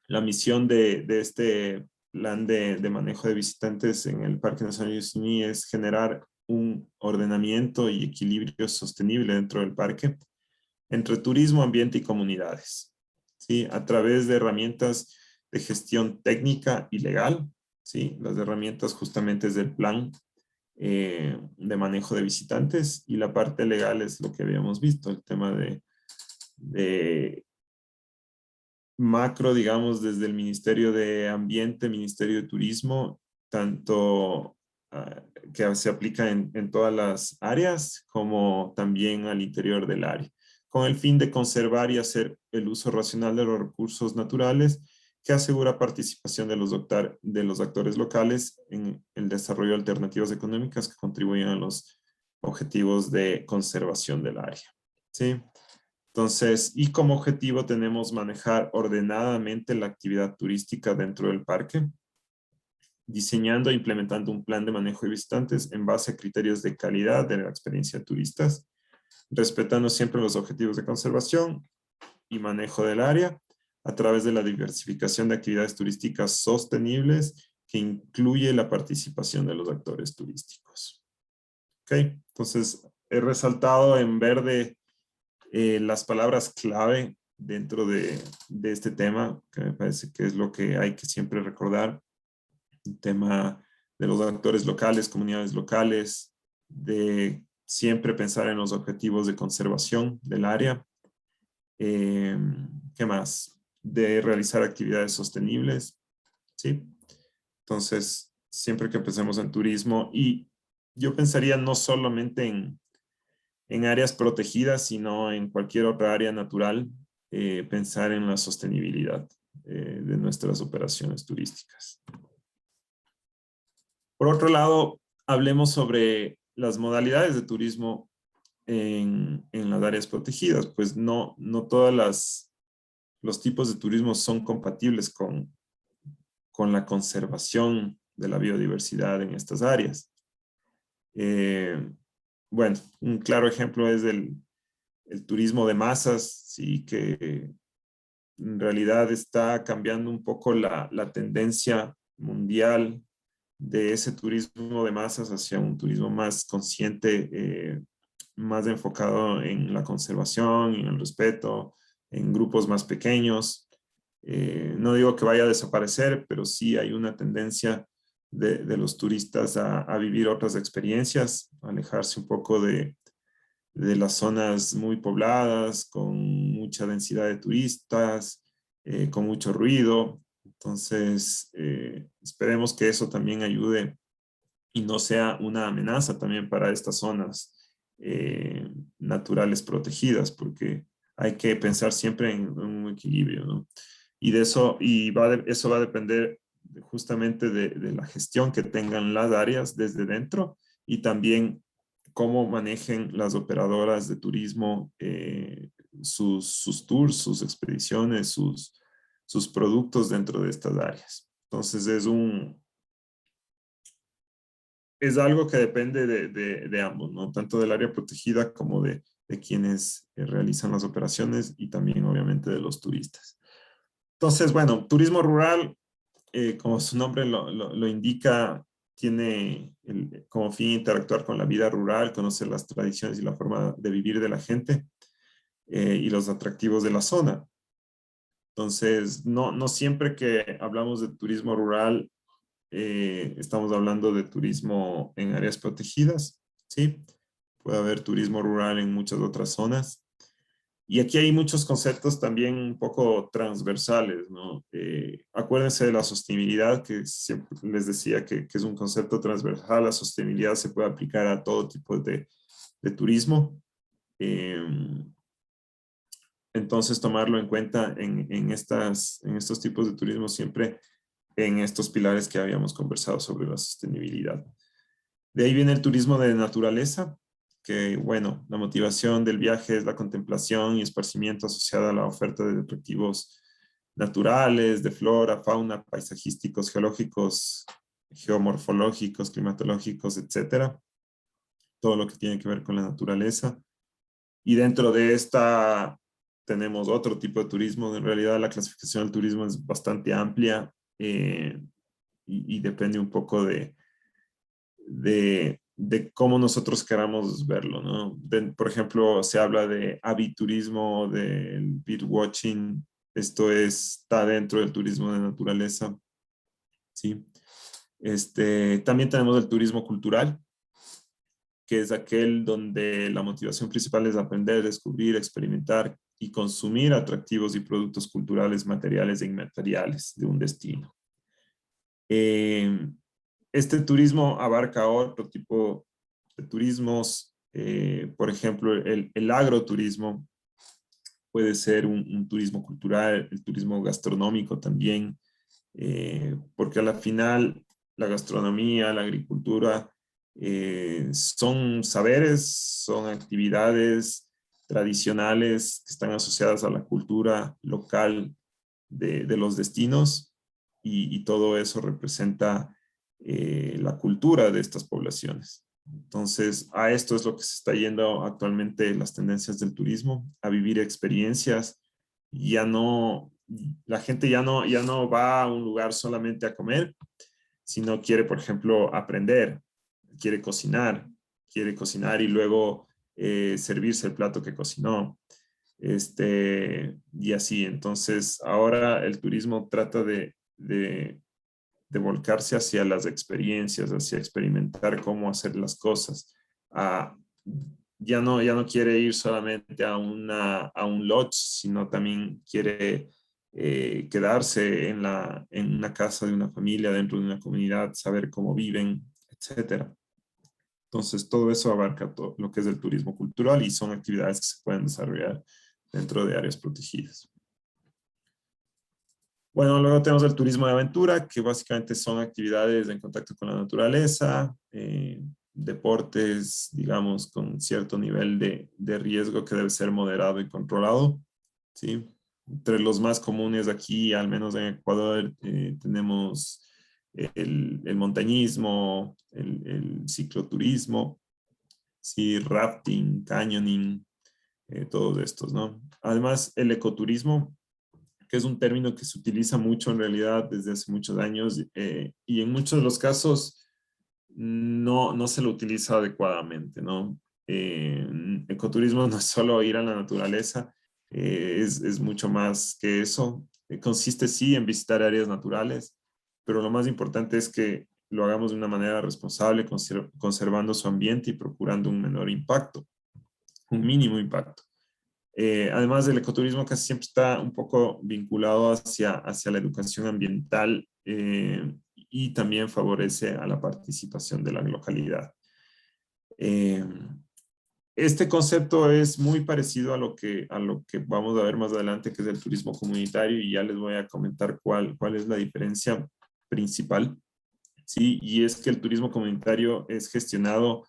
La misión de este plan de manejo de visitantes en el Parque Nacional Yasuní es generar un ordenamiento y equilibrio sostenible dentro del parque entre turismo, ambiente y comunidades, ¿sí? A través de herramientas de gestión técnica y legal, ¿sí? Las herramientas justamente es del plan de manejo de visitantes y la parte legal es lo que habíamos visto, el tema de macro, digamos, desde el Ministerio de Ambiente, Ministerio de Turismo, tanto que se aplica en todas las áreas como también al interior del área, con el fin de conservar y hacer el uso racional de los recursos naturales que asegura participación de los actores locales en el desarrollo de alternativas económicas que contribuyen a los objetivos de conservación del área. ¿Sí? Entonces, y como objetivo tenemos manejar ordenadamente la actividad turística dentro del parque, diseñando e implementando un plan de manejo de visitantes en base a criterios de calidad de la experiencia de turistas, respetando siempre los objetivos de conservación y manejo del área a través de la diversificación de actividades turísticas sostenibles que incluye la participación de los actores turísticos. ¿Ok? Entonces, he resaltado en verde las palabras clave dentro de este tema, que me parece que es lo que hay que siempre recordar. El tema de los actores locales, comunidades locales, de siempre pensar en los objetivos de conservación del área. ¿Qué más? De realizar actividades sostenibles, ¿sí? Entonces, siempre que pensemos en turismo, y yo pensaría no solamente en áreas protegidas, sino en cualquier otra área natural, pensar en la sostenibilidad de nuestras operaciones turísticas. Por otro lado, hablemos sobre las modalidades de turismo en las áreas protegidas, pues no todos los tipos de turismo son compatibles con la conservación de la biodiversidad en estas áreas. Bueno, un claro ejemplo es el turismo de masas, sí, que en realidad está cambiando un poco la tendencia mundial de ese turismo de masas hacia un turismo más consciente, más enfocado en la conservación, en el respeto, en grupos más pequeños. No digo que vaya a desaparecer, pero sí hay una tendencia de los turistas a vivir otras experiencias, a alejarse un poco de las zonas muy pobladas, con mucha densidad de turistas, con mucho ruido. Entonces, esperemos que eso también ayude y no sea una amenaza también para estas zonas naturales protegidas, porque hay que pensar siempre en un equilibrio, ¿no? Y de eso, eso va a depender justamente de la gestión que tengan las áreas desde dentro y también cómo manejen las operadoras de turismo sus tours, sus expediciones, sus productos dentro de estas áreas. Entonces es algo que depende de ambos, ¿no? Tanto del área protegida como de quienes realizan las operaciones y también obviamente de los turistas. Entonces, bueno, turismo rural, como su nombre lo indica, tiene como fin interactuar con la vida rural, conocer las tradiciones y la forma de vivir de la gente y los atractivos de la zona. Entonces, no siempre que hablamos de turismo rural estamos hablando de turismo en áreas protegidas, ¿sí? Puede haber turismo rural en muchas otras zonas. Y aquí hay muchos conceptos también un poco transversales, ¿no? Acuérdense de la sostenibilidad, que siempre les decía que es un concepto transversal. La sostenibilidad se puede aplicar a todo tipo de turismo. Entonces, tomarlo en cuenta en estos tipos de turismo siempre en estos pilares que habíamos conversado sobre la sostenibilidad. De ahí viene el turismo de naturaleza, que bueno, la motivación del viaje es la contemplación y esparcimiento asociada a la oferta de atractivos naturales, de flora, fauna, paisajísticos, geológicos, geomorfológicos, climatológicos, etcétera. Todo lo que tiene que ver con la naturaleza. Y dentro de esta tenemos otro tipo de turismo. En realidad la clasificación del turismo es bastante amplia y depende un poco de cómo nosotros queramos verlo, ¿no? Por ejemplo, se habla de aviturismo, del birdwatching. Esto está dentro del turismo de naturaleza, ¿sí? También tenemos el turismo cultural, que es aquel donde la motivación principal es aprender, descubrir, experimentar y consumir atractivos y productos culturales, materiales e inmateriales de un destino. Este turismo abarca otro tipo de turismos, por ejemplo, el agroturismo puede ser un turismo cultural, el turismo gastronómico también, porque a la final la gastronomía, la agricultura, son saberes, son actividades tradicionales que están asociadas a la cultura local de los destinos y todo eso representa la cultura de estas poblaciones. Entonces, a esto es lo que se está yendo actualmente las tendencias del turismo, a vivir experiencias. Ya no, la gente ya no va a un lugar solamente a comer, sino quiere, por ejemplo, aprender, quiere cocinar y luego servirse el plato que cocinó. Y así, entonces ahora el turismo trata de volcarse hacia las experiencias, hacia experimentar cómo hacer las cosas. Ya no quiere ir solamente a un lodge, sino también quiere quedarse en una casa de una familia, dentro de una comunidad, saber cómo viven, etcétera. Entonces, todo eso abarca todo lo que es el turismo cultural y son actividades que se pueden desarrollar dentro de áreas protegidas. Bueno, luego tenemos el turismo de aventura, que básicamente son actividades en contacto con la naturaleza, deportes, digamos, con cierto nivel de riesgo que debe ser moderado y controlado, ¿sí? Entre los más comunes aquí, al menos en Ecuador, tenemos el montañismo, el cicloturismo, ¿sí? Rafting, canyoning, todos estos, ¿no? Además, el ecoturismo, que es un término que se utiliza mucho en realidad desde hace muchos años y en muchos de los casos no se lo utiliza adecuadamente, ¿no? Ecoturismo no es solo ir a la naturaleza, es mucho más que eso. Consiste sí en visitar áreas naturales, pero lo más importante es que lo hagamos de una manera responsable, conservando su ambiente y procurando un menor impacto, un mínimo impacto. Además, el ecoturismo casi siempre está un poco vinculado hacia la educación ambiental y también favorece a la participación de la localidad. Este concepto es muy parecido a lo que vamos a ver más adelante, que es el turismo comunitario, y ya les voy a comentar cuál es la diferencia principal. Sí, y es que el turismo comunitario es gestionado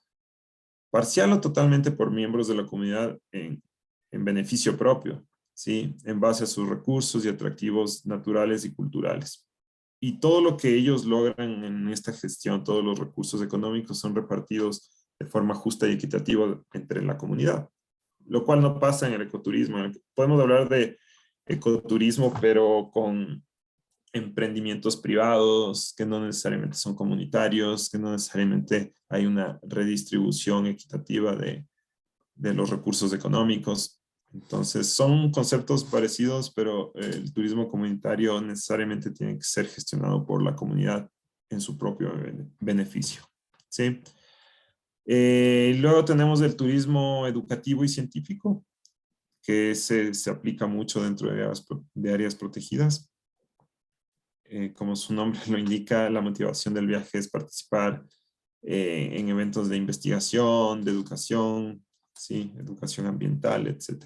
parcial o totalmente por miembros de la comunidad en beneficio propio, ¿sí? En base a sus recursos y atractivos naturales y culturales. Y todo lo que ellos logran en esta gestión, todos los recursos económicos son repartidos de forma justa y equitativa entre la comunidad, lo cual no pasa en el ecoturismo. Podemos hablar de ecoturismo, pero con emprendimientos privados que no necesariamente son comunitarios, que no necesariamente hay una redistribución equitativa de los recursos económicos. Entonces, son conceptos parecidos, pero el turismo comunitario necesariamente tiene que ser gestionado por la comunidad en su propio beneficio, ¿sí? Luego tenemos el turismo educativo y científico, que se aplica mucho dentro de áreas protegidas. Como su nombre lo indica, la motivación del viaje es participar en eventos de investigación, de educación, ¿sí? Educación ambiental, etc.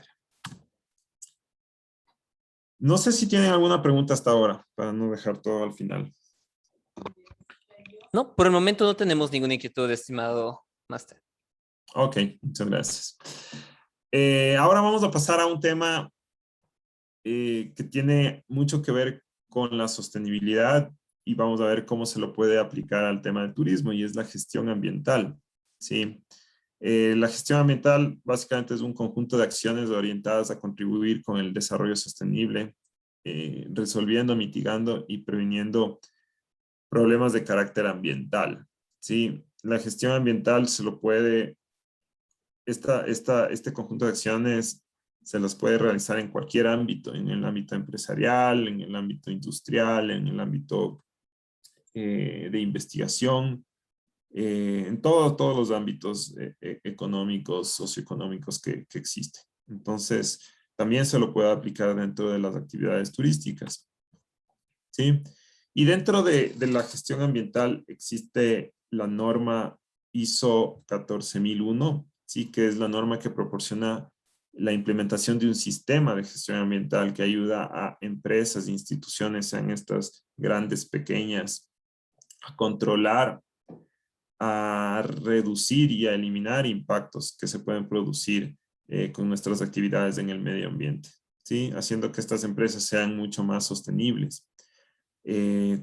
No sé si tienen alguna pregunta hasta ahora, para no dejar todo al final. No, por el momento no tenemos ninguna inquietud, estimado máster. Ok, muchas gracias. Ahora vamos a pasar a un tema que tiene mucho que ver con la sostenibilidad, y vamos a ver cómo se lo puede aplicar al tema del turismo, y es la gestión ambiental, ¿sí? La gestión ambiental básicamente es un conjunto de acciones orientadas a contribuir con el desarrollo sostenible, resolviendo, mitigando y previniendo problemas de carácter ambiental, ¿sí? La gestión ambiental se lo puede, este conjunto de acciones se las puede realizar en cualquier ámbito, en el ámbito empresarial, en el ámbito industrial, en el ámbito de investigación, en todos los ámbitos económicos, socioeconómicos que existen. Entonces, también se lo puede aplicar dentro de las actividades turísticas, ¿sí? Y dentro de la gestión ambiental existe la norma ISO 14001, ¿sí? Que es la norma que proporciona la implementación de un sistema de gestión ambiental que ayuda a empresas, instituciones, sean estas grandes, pequeñas, a controlar, a reducir y a eliminar impactos que se pueden producir con nuestras actividades en el medio ambiente, ¿sí? Haciendo que estas empresas sean mucho más sostenibles.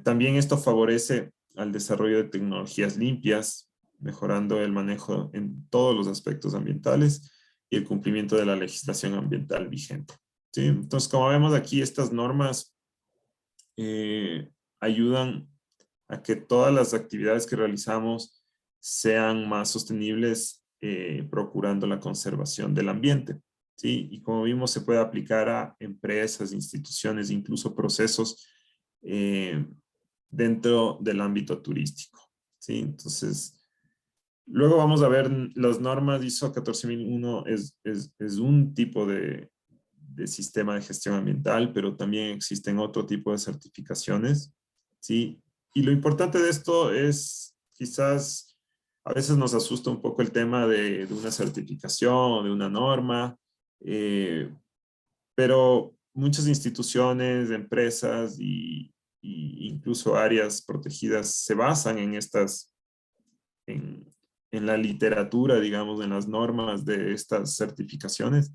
También esto favorece al desarrollo de tecnologías limpias, mejorando el manejo en todos los aspectos ambientales y el cumplimiento de la legislación ambiental vigente, ¿sí? Entonces, como vemos aquí, estas normas ayudan a que todas las actividades que realizamos sean más sostenibles, procurando la conservación del ambiente, ¿sí? Y como vimos, se puede aplicar a empresas, instituciones, incluso procesos dentro del ámbito turístico, ¿sí? Entonces, luego vamos a ver las normas ISO 14001, es un tipo de sistema de gestión ambiental, pero también existen otro tipo de certificaciones, ¿sí? Y lo importante de esto es, quizás a veces nos asusta un poco el tema de una certificación o de una norma, pero muchas instituciones, empresas y incluso áreas protegidas se basan en en la literatura, digamos, en las normas de estas certificaciones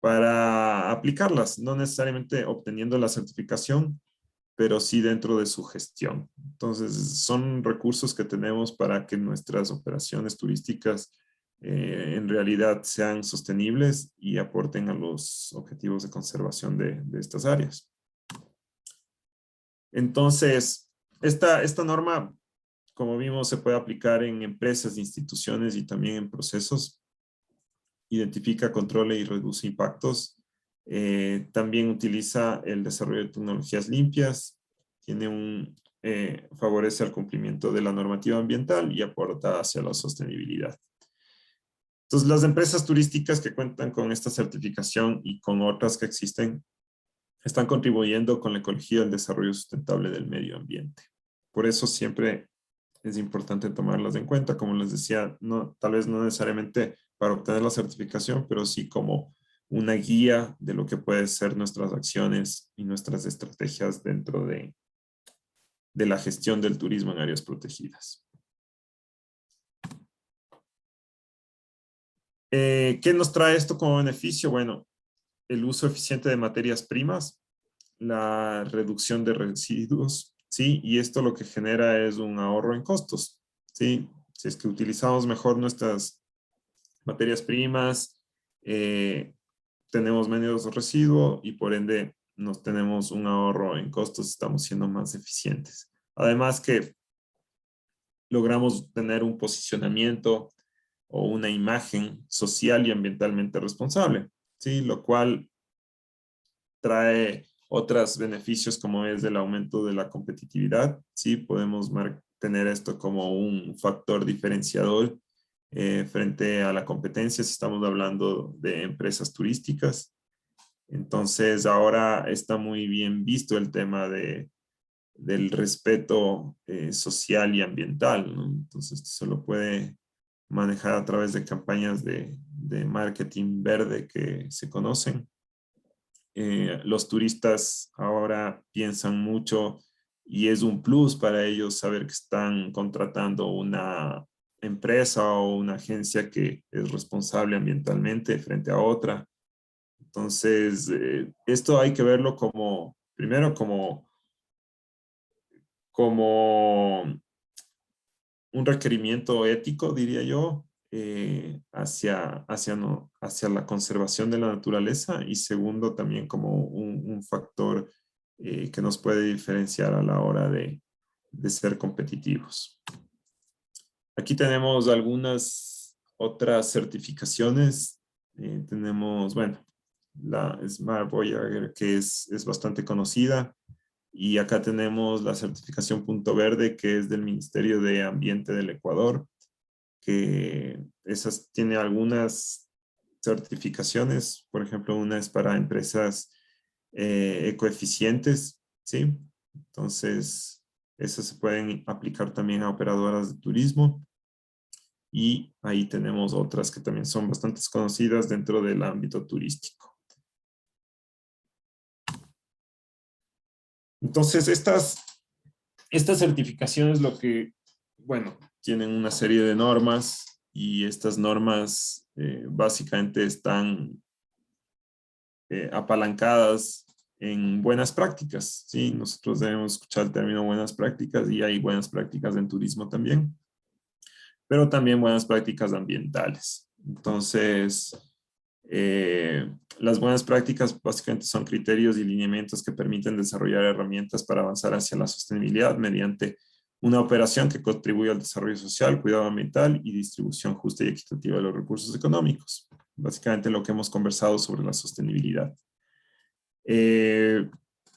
para aplicarlas, no necesariamente obteniendo la certificación, pero sí dentro de su gestión. Entonces, son recursos que tenemos para que nuestras operaciones turísticas en realidad sean sostenibles y aporten a los objetivos de conservación de estas áreas. Entonces, esta norma, como vimos, se puede aplicar en empresas, instituciones y también en procesos. Identifica, controla y reduce impactos. También utiliza el desarrollo de tecnologías limpias. Favorece el cumplimiento de la normativa ambiental y aporta hacia la sostenibilidad. Entonces, las empresas turísticas que cuentan con esta certificación y con otras que existen, están contribuyendo con la ecología y el desarrollo sustentable del medio ambiente. por eso siempre es importante tomarlas en cuenta. Como les decía, no, tal vez no necesariamente para obtener la certificación, pero sí como una guía de lo que pueden ser nuestras acciones y nuestras estrategias dentro de la gestión del turismo en áreas protegidas. ¿Qué nos trae esto como beneficio? Bueno, el uso eficiente de materias primas, la reducción de residuos, ¿sí? Y esto lo que genera es un ahorro en costos, ¿sí? Si es que utilizamos mejor nuestras materias primas, tenemos menos residuo y por ende nos tenemos un ahorro en costos, estamos siendo más eficientes. Además que logramos tener un posicionamiento o una imagen social y ambientalmente responsable, ¿sí? Lo cual trae otros beneficios como es el aumento de la competitividad, ¿sí? Podemos tener esto como un factor diferenciador frente a la competencia si estamos hablando de empresas turísticas. Entonces ahora está muy bien visto el tema del respeto social y ambiental, ¿no? Entonces se lo puede manejar a través de campañas de marketing verde que se conocen. Los turistas ahora piensan mucho y es un plus para ellos saber que están contratando una empresa o una agencia que es responsable ambientalmente frente a otra. Entonces, esto hay que verlo como, primero como un requerimiento ético, diría yo, hacia la conservación de la naturaleza y segundo también como un factor que nos puede diferenciar a la hora de ser competitivos. Aquí tenemos algunas otras certificaciones. Tenemos, bueno, la Smart Voyager, que es bastante conocida. Y acá tenemos la certificación Punto Verde, que es del Ministerio de Ambiente del Ecuador, que esas tiene algunas certificaciones. Por ejemplo, una es para empresas ecoeficientes, ¿sí? Entonces, esas se pueden aplicar también a operadoras de turismo. Y ahí tenemos otras que también son bastante conocidas dentro del ámbito turístico. Entonces, estas certificaciones lo que, bueno, tienen una serie de normas y estas normas básicamente están apalancadas en buenas prácticas, ¿sí? Nosotros debemos escuchar el término buenas prácticas y hay buenas prácticas en turismo también, pero también buenas prácticas ambientales. Entonces, las buenas prácticas básicamente son criterios y lineamientos que permiten desarrollar herramientas para avanzar hacia la sostenibilidad mediante una operación que contribuye al desarrollo social, cuidado ambiental y distribución justa y equitativa de los recursos económicos. Básicamente lo que hemos conversado sobre la sostenibilidad.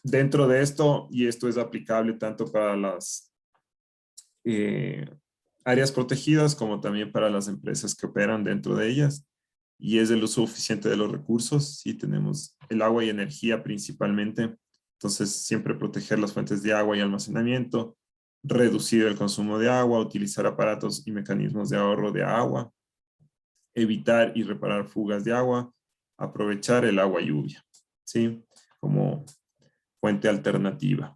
Dentro de esto, y esto es aplicable tanto para las áreas protegidas como también para las empresas que operan dentro de ellas, y es el uso eficiente de los recursos. Sí, tenemos el agua y energía principalmente, entonces siempre proteger las fuentes de agua y almacenamiento, reducir el consumo de agua, utilizar aparatos y mecanismos de ahorro de agua, evitar y reparar fugas de agua, aprovechar el agua lluvia, ¿sí? Como fuente alternativa.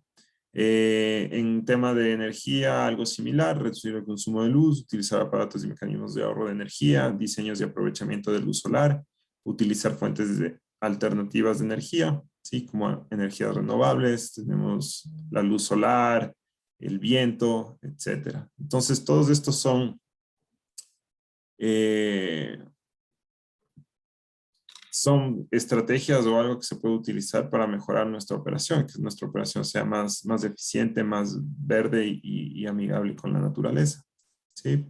En tema de energía, algo similar, reducir el consumo de luz, utilizar aparatos y mecanismos de ahorro de energía, diseños de aprovechamiento de luz solar, utilizar fuentes alternativas de energía, ¿sí? Como energías renovables, tenemos la luz solar, el viento, etcétera. Entonces, todos estos son estrategias o algo que se puede utilizar para mejorar nuestra operación, que nuestra operación sea más eficiente, más verde y amigable con la naturaleza, ¿sí?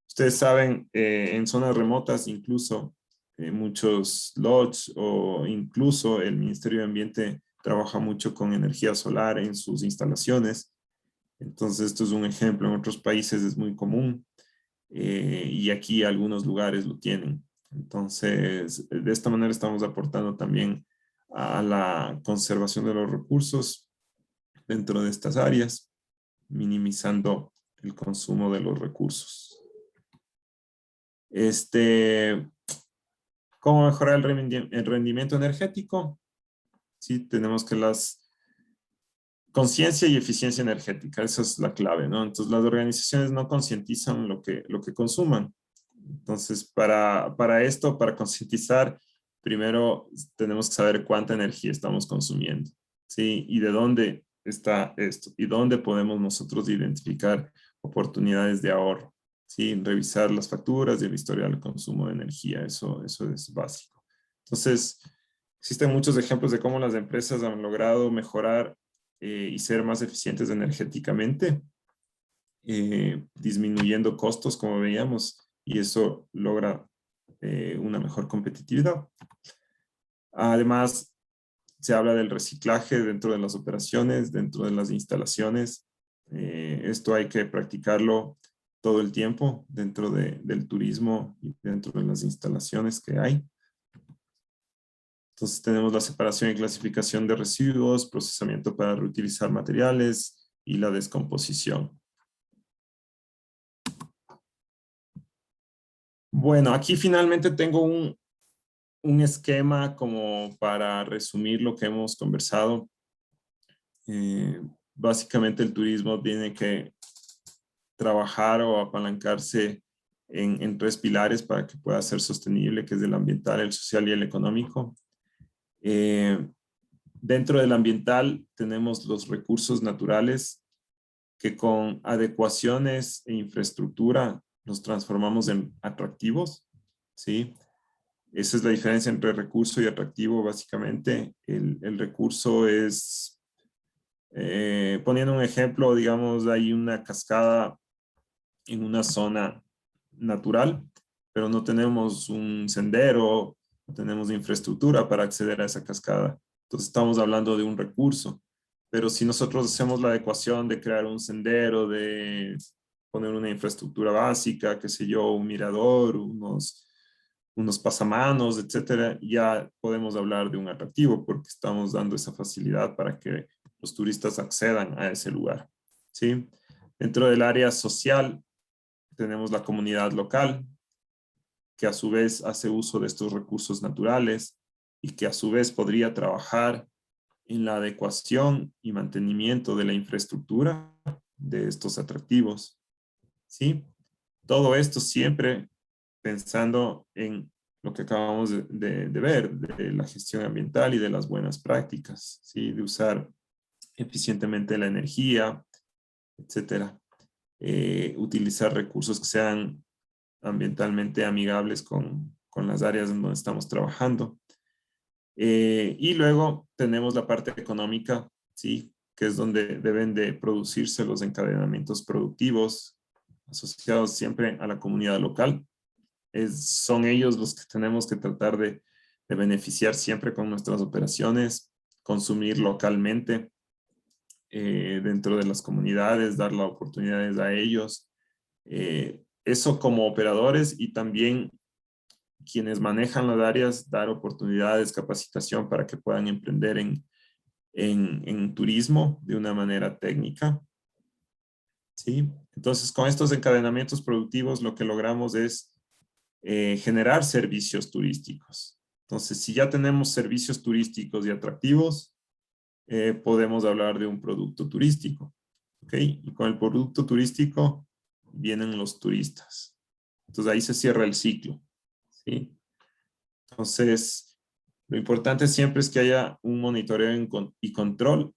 Ustedes saben, en zonas remotas, incluso muchos lodges o incluso el Ministerio de Ambiente trabaja mucho con energía solar en sus instalaciones. Entonces, esto es un ejemplo. En otros países es muy común y aquí algunos lugares lo tienen. Entonces, de esta manera estamos aportando también a la conservación de los recursos dentro de estas áreas. minimizando el consumo de los recursos. ¿Cómo mejorar el rendimiento energético? Sí, tenemos que conciencia y eficiencia energética, esa es la clave, ¿no? Entonces, las organizaciones no concientizan lo que consuman. Entonces, para esto, para concientizar, primero tenemos que saber cuánta energía estamos consumiendo, ¿sí? Y de dónde está esto, y dónde podemos nosotros identificar oportunidades de ahorro, ¿sí? Revisar las facturas y el historial de consumo de energía, eso es básico. Entonces, existen muchos ejemplos de cómo las empresas han logrado mejorar y ser más eficientes energéticamente, disminuyendo costos, como veíamos, y eso logra una mejor competitividad. Además, se habla del reciclaje dentro de las operaciones, dentro de las instalaciones. Esto hay que practicarlo todo el tiempo dentro del turismo y dentro de las instalaciones que hay. Entonces tenemos la separación y clasificación de residuos, procesamiento para reutilizar materiales y la descomposición. Bueno, aquí finalmente tengo un esquema como para resumir lo que hemos conversado. Básicamente el turismo tiene que trabajar o apalancarse en 3 pilares para que pueda ser sostenible, que es el ambiental, el social y el económico. Dentro del ambiental tenemos los recursos naturales que con adecuaciones e infraestructura los transformamos en atractivos, ¿sí? Esa es la diferencia entre recurso y atractivo, básicamente. El recurso es, poniendo un ejemplo, digamos, hay una cascada en una zona natural, pero no tenemos un sendero, no tenemos infraestructura para acceder a esa cascada. Entonces estamos hablando de un recurso. Pero si nosotros hacemos la adecuación de crear un sendero, de poner una infraestructura básica, qué sé yo, un mirador, unos pasamanos, etcétera, ya podemos hablar de un atractivo porque estamos dando esa facilidad para que los turistas accedan a ese lugar, ¿sí? Dentro del área social tenemos la comunidad local, que a su vez hace uso de estos recursos naturales y que a su vez podría trabajar en la adecuación y mantenimiento de la infraestructura de estos atractivos, ¿sí? Todo esto siempre pensando en lo que acabamos de ver, de la gestión ambiental y de las buenas prácticas, ¿sí? De usar eficientemente la energía, etcétera. Utilizar recursos que sean ambientalmente amigables con las áreas en donde estamos trabajando. Y luego tenemos la parte económica, ¿sí? Que es donde deben de producirse los encadenamientos productivos asociados siempre a la comunidad local. Son ellos los que tenemos que tratar de beneficiar siempre con nuestras operaciones, consumir localmente dentro de las comunidades, dar las oportunidades a ellos. Eso como operadores y también quienes manejan las áreas, dar oportunidades, capacitación para que puedan emprender en turismo de una manera técnica. ¿Sí? Entonces, con estos encadenamientos productivos, lo que logramos es generar servicios turísticos. Entonces, si ya tenemos servicios turísticos y atractivos, podemos hablar de un producto turístico. ¿Ok? Y con el producto turístico vienen los turistas. Entonces, ahí se cierra el ciclo. ¿Sí? Entonces, lo importante siempre es que haya un monitoreo y control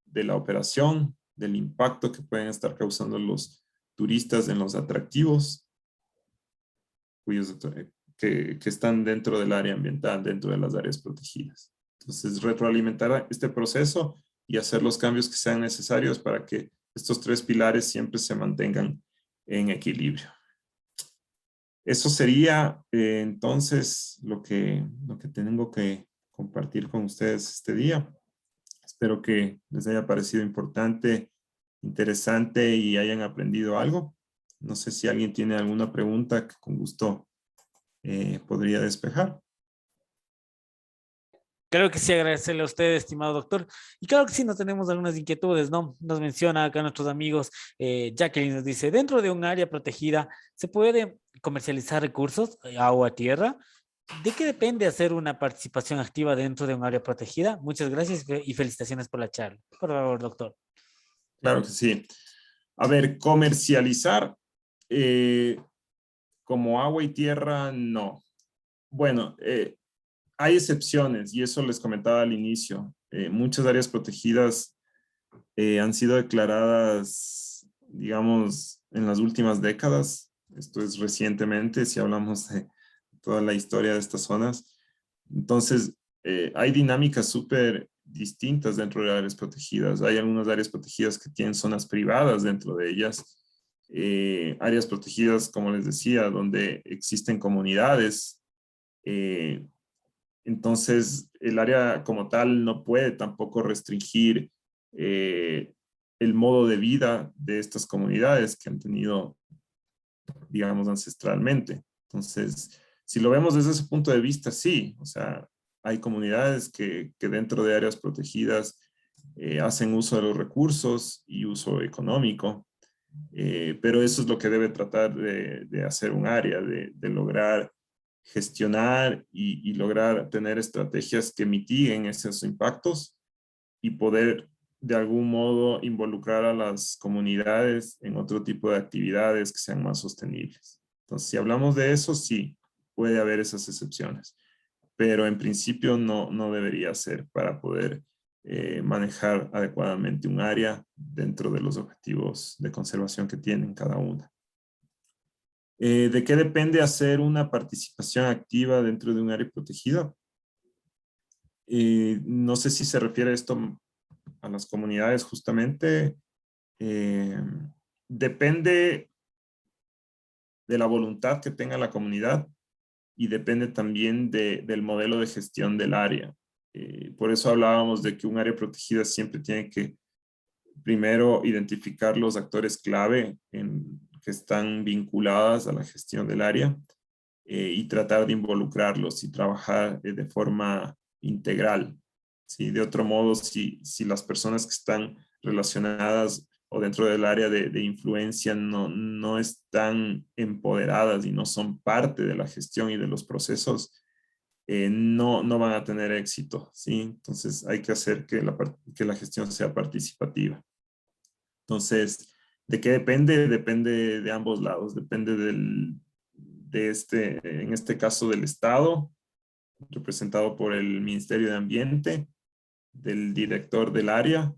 de la operación, del impacto que pueden estar causando los turistas en los atractivos que están dentro del área ambiental, dentro de las áreas protegidas. Entonces, retroalimentar este proceso y hacer los cambios que sean necesarios para que estos 3 pilares siempre se mantengan en equilibrio. Eso sería entonces lo que tengo que compartir con ustedes este día. Espero que les haya parecido importante, interesante y hayan aprendido algo. No sé si alguien tiene alguna pregunta que con gusto podría despejar. Claro que sí, agradecerle a usted, estimado doctor. Y claro que sí, nos tenemos algunas inquietudes, ¿no? Nos menciona acá nuestros amigos, Jacqueline nos dice, dentro de un área protegida, ¿se puede comercializar recursos, agua, tierra? ¿De qué depende hacer una participación activa dentro de un área protegida? Muchas gracias y felicitaciones por la charla. Por favor, doctor. Claro que sí. A ver, comercializar como agua y tierra, no. Bueno, hay excepciones y eso les comentaba al inicio. Muchas áreas protegidas han sido declaradas, digamos, en las últimas décadas. Esto es recientemente, si hablamos de toda la historia de estas zonas. Entonces, hay dinámicas súper distintas dentro de áreas protegidas. Hay algunas áreas protegidas que tienen zonas privadas dentro de ellas. Áreas protegidas, como les decía, donde existen comunidades. Entonces, el área como tal no puede tampoco restringir el modo de vida de estas comunidades que han tenido, digamos, ancestralmente. Entonces, si lo vemos desde ese punto de vista, sí, o sea, hay comunidades que dentro de áreas protegidas hacen uso de los recursos y uso económico, pero eso es lo que debe tratar de hacer un área, de lograr gestionar y lograr tener estrategias que mitiguen esos impactos y poder de algún modo involucrar a las comunidades en otro tipo de actividades que sean más sostenibles. Entonces, si hablamos de eso, sí, puede haber esas excepciones, pero en principio no debería ser para poder manejar adecuadamente un área dentro de los objetivos de conservación que tienen cada una. ¿De qué depende hacer una participación activa dentro de un área protegida? No sé si se refiere esto a las comunidades justamente. Eh, Depende de la voluntad que tenga la comunidad y depende también del modelo de gestión del área. Por eso hablábamos de que un área protegida siempre tiene que primero identificar los actores clave que están vinculadas a la gestión del área y tratar de involucrarlos y trabajar de forma integral. ¿Sí? De otro modo, si las personas que están relacionadas o dentro del área de influencia no están empoderadas y no son parte de la gestión y de los procesos, no van a tener éxito. ¿Sí? Entonces hay que hacer que la gestión sea participativa. Entonces, ¿de qué depende? Depende de ambos lados. Depende en este caso del Estado, representado por el Ministerio de Ambiente, del director del área,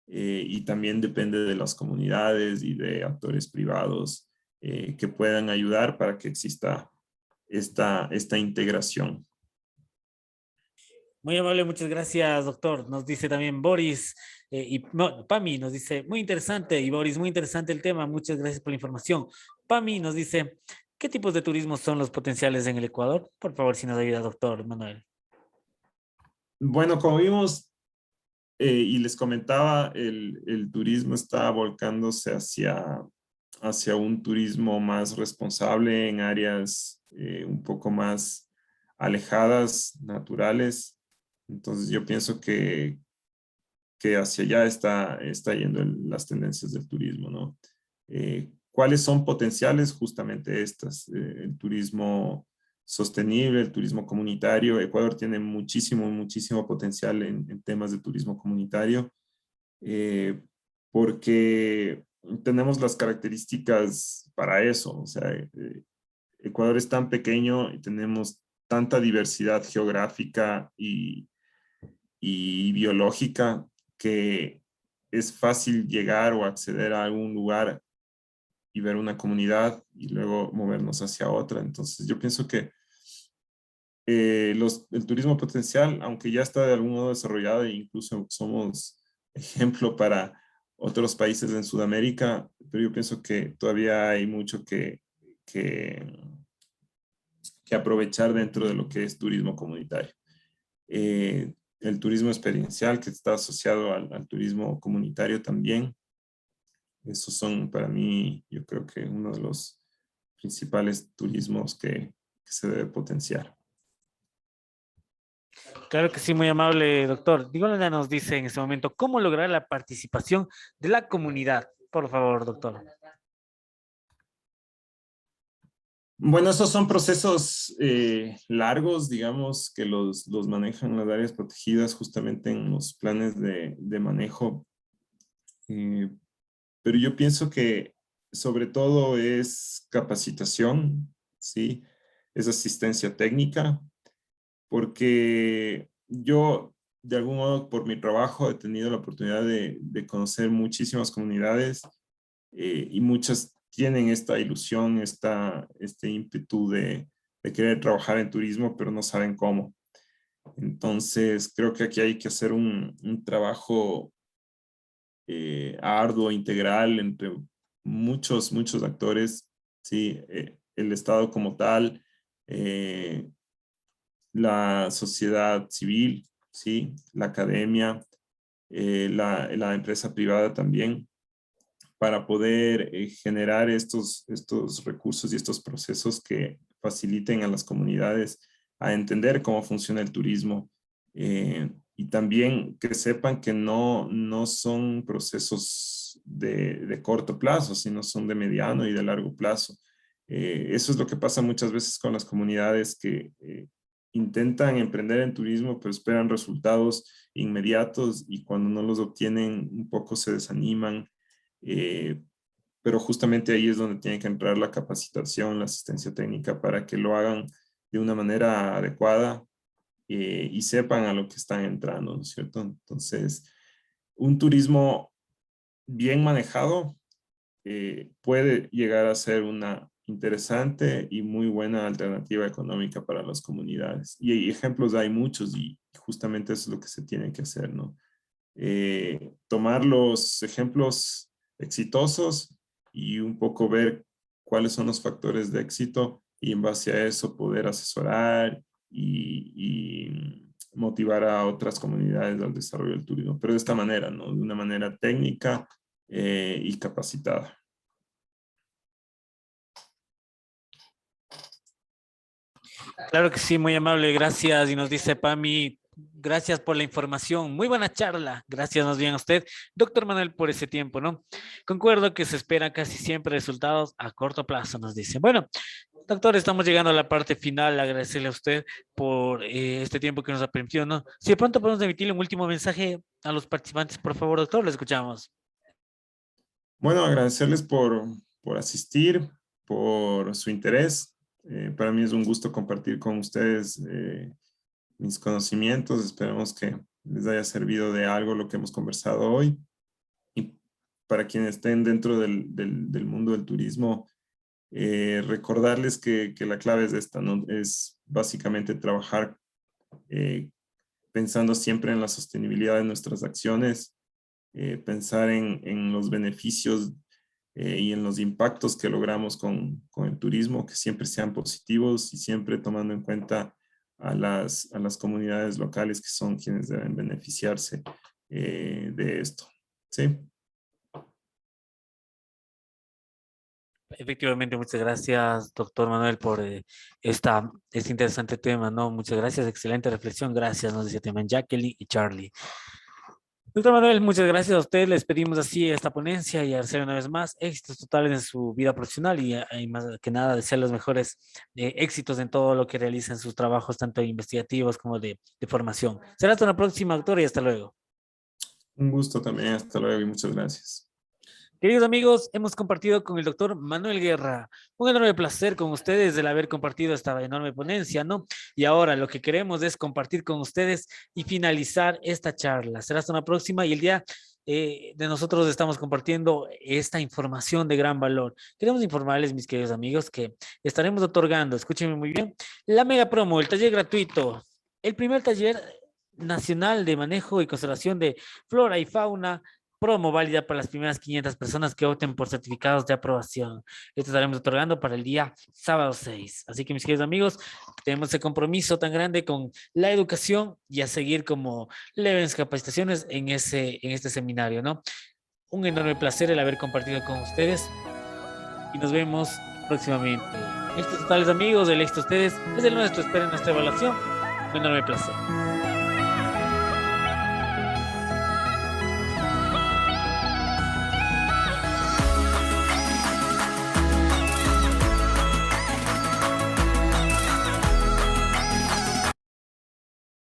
y también depende de las comunidades y de actores privados que puedan ayudar para que exista esta integración. Muy amable, muchas gracias, doctor. Nos dice también Boris no, Pami nos dice, muy interesante, y Boris, muy interesante el tema, muchas gracias por la información. Pami nos dice, ¿qué tipos de turismo son los potenciales en el Ecuador? Por favor, si nos ayuda, doctor Manuel. Bueno, como vimos y les comentaba, el turismo está volcándose hacia un turismo más responsable en áreas un poco más alejadas, naturales. Entonces yo pienso que hacia allá está yendo las tendencias del turismo, ¿no? ¿Cuáles son potenciales? Justamente estas, el turismo sostenible, el turismo comunitario. Ecuador tiene muchísimo potencial en temas de turismo comunitario, porque tenemos las características para eso. O sea, Ecuador es tan pequeño y tenemos tanta diversidad geográfica y biológica que es fácil llegar o acceder a algún lugar y ver una comunidad y luego movernos hacia otra. Entonces yo pienso que el turismo potencial, aunque ya está de algún modo desarrollado e incluso somos ejemplo para otros países en Sudamérica, pero yo pienso que todavía hay mucho que aprovechar dentro de lo que es turismo comunitario. El turismo experiencial que está asociado al turismo comunitario también. Esos son para mí, yo creo que uno de los principales turismos que se debe potenciar. Claro que sí, muy amable, doctor. Dígale, nos dice en este momento, ¿cómo lograr la participación de la comunidad? Por favor, doctor. Bueno, estos son procesos largos, digamos, que los manejan las áreas protegidas justamente en los planes de manejo. Eh, pero yo pienso que sobre todo es capacitación, ¿sí? Es asistencia técnica, porque yo, de algún modo, por mi trabajo, he tenido la oportunidad de conocer muchísimas comunidades y muchas tienen esta ilusión, este ímpetu de querer trabajar en turismo, pero no saben cómo. Entonces, creo que aquí hay que hacer un trabajo arduo, integral, entre muchos actores, ¿sí? El Estado como tal, eh, la sociedad civil, ¿sí? La academia, la empresa privada también, para poder generar estos recursos y estos procesos que faciliten a las comunidades a entender cómo funciona el turismo y también que sepan que no son procesos de corto plazo, sino son de mediano y de largo plazo. Eso es lo que pasa muchas veces con las comunidades que intentan emprender en turismo, pero esperan resultados inmediatos y cuando no los obtienen un poco se desaniman. Eh, pero justamente ahí es donde tiene que entrar la capacitación, la asistencia técnica para que lo hagan de una manera adecuada y sepan a lo que están entrando, ¿no es cierto? Entonces, un turismo bien manejado puede llegar a ser una interesante y muy buena alternativa económica para las comunidades. Y ejemplos hay muchos y justamente eso es lo que se tiene que hacer, ¿no? Tomar los ejemplos exitosos y un poco ver cuáles son los factores de éxito y en base a eso poder asesorar y motivar a otras comunidades al desarrollo del turismo, pero de esta manera, ¿no? De una manera técnica y capacitada. Claro que sí, muy amable, gracias. Y nos dice Pami, gracias por la información. Muy buena charla. Gracias más bien a usted, doctor Manuel, por ese tiempo, ¿no? Concuerdo que se esperan casi siempre resultados a corto plazo, nos dice. Bueno, doctor, estamos llegando a la parte final. Agradecerle a usted por este tiempo que nos ha permitido, ¿no? Si de pronto podemos emitirle un último mensaje a los participantes, por favor, doctor, le escuchamos. Bueno, agradecerles por asistir, por su interés. Para mí es un gusto compartir con ustedes mis conocimientos. Esperemos que les haya servido de algo lo que hemos conversado hoy. Y para quienes estén dentro del mundo del turismo, recordarles que la clave es esta, ¿no? Es básicamente trabajar pensando siempre en la sostenibilidad de nuestras acciones, pensar en los beneficios y en los impactos que logramos con el turismo, que siempre sean positivos y siempre tomando en cuenta a las comunidades locales que son quienes deben beneficiarse de esto. ¿Sí? Efectivamente, muchas gracias, doctor Manuel, por este interesante tema, ¿no? Muchas gracias, excelente reflexión, gracias, nos decía también Jacqueline y Charlie. Doctor Manuel, muchas gracias a usted, les pedimos así esta ponencia y hacer una vez más éxitos totales en su vida profesional y más que nada desear los mejores éxitos en todo lo que realicen sus trabajos, tanto investigativos como de formación. Será hasta una próxima, doctor, y hasta luego. Un gusto también. Hasta luego y muchas gracias. Queridos amigos, hemos compartido con el doctor Manuel Guerra. Un enorme placer con ustedes el haber compartido esta enorme ponencia, ¿no? Y ahora lo que queremos es compartir con ustedes y finalizar esta charla. Será hasta una próxima y el día de nosotros estamos compartiendo esta información de gran valor. Queremos informarles, mis queridos amigos, que estaremos otorgando, escúchenme muy bien, la mega promo, el taller gratuito, el primer taller nacional de manejo y conservación de flora y fauna, promo válida para las primeras 500 personas que opten por certificados de aprobación. Esto estaremos otorgando para el día sábado 6. Así que, mis queridos amigos, tenemos ese compromiso tan grande con la educación y a seguir como leves capacitaciones en este seminario, ¿no? Un enorme placer el haber compartido con ustedes y nos vemos próximamente. Estos totales amigos, el éxito de ustedes es el nuestro. Esperen nuestra evaluación Un enorme placer.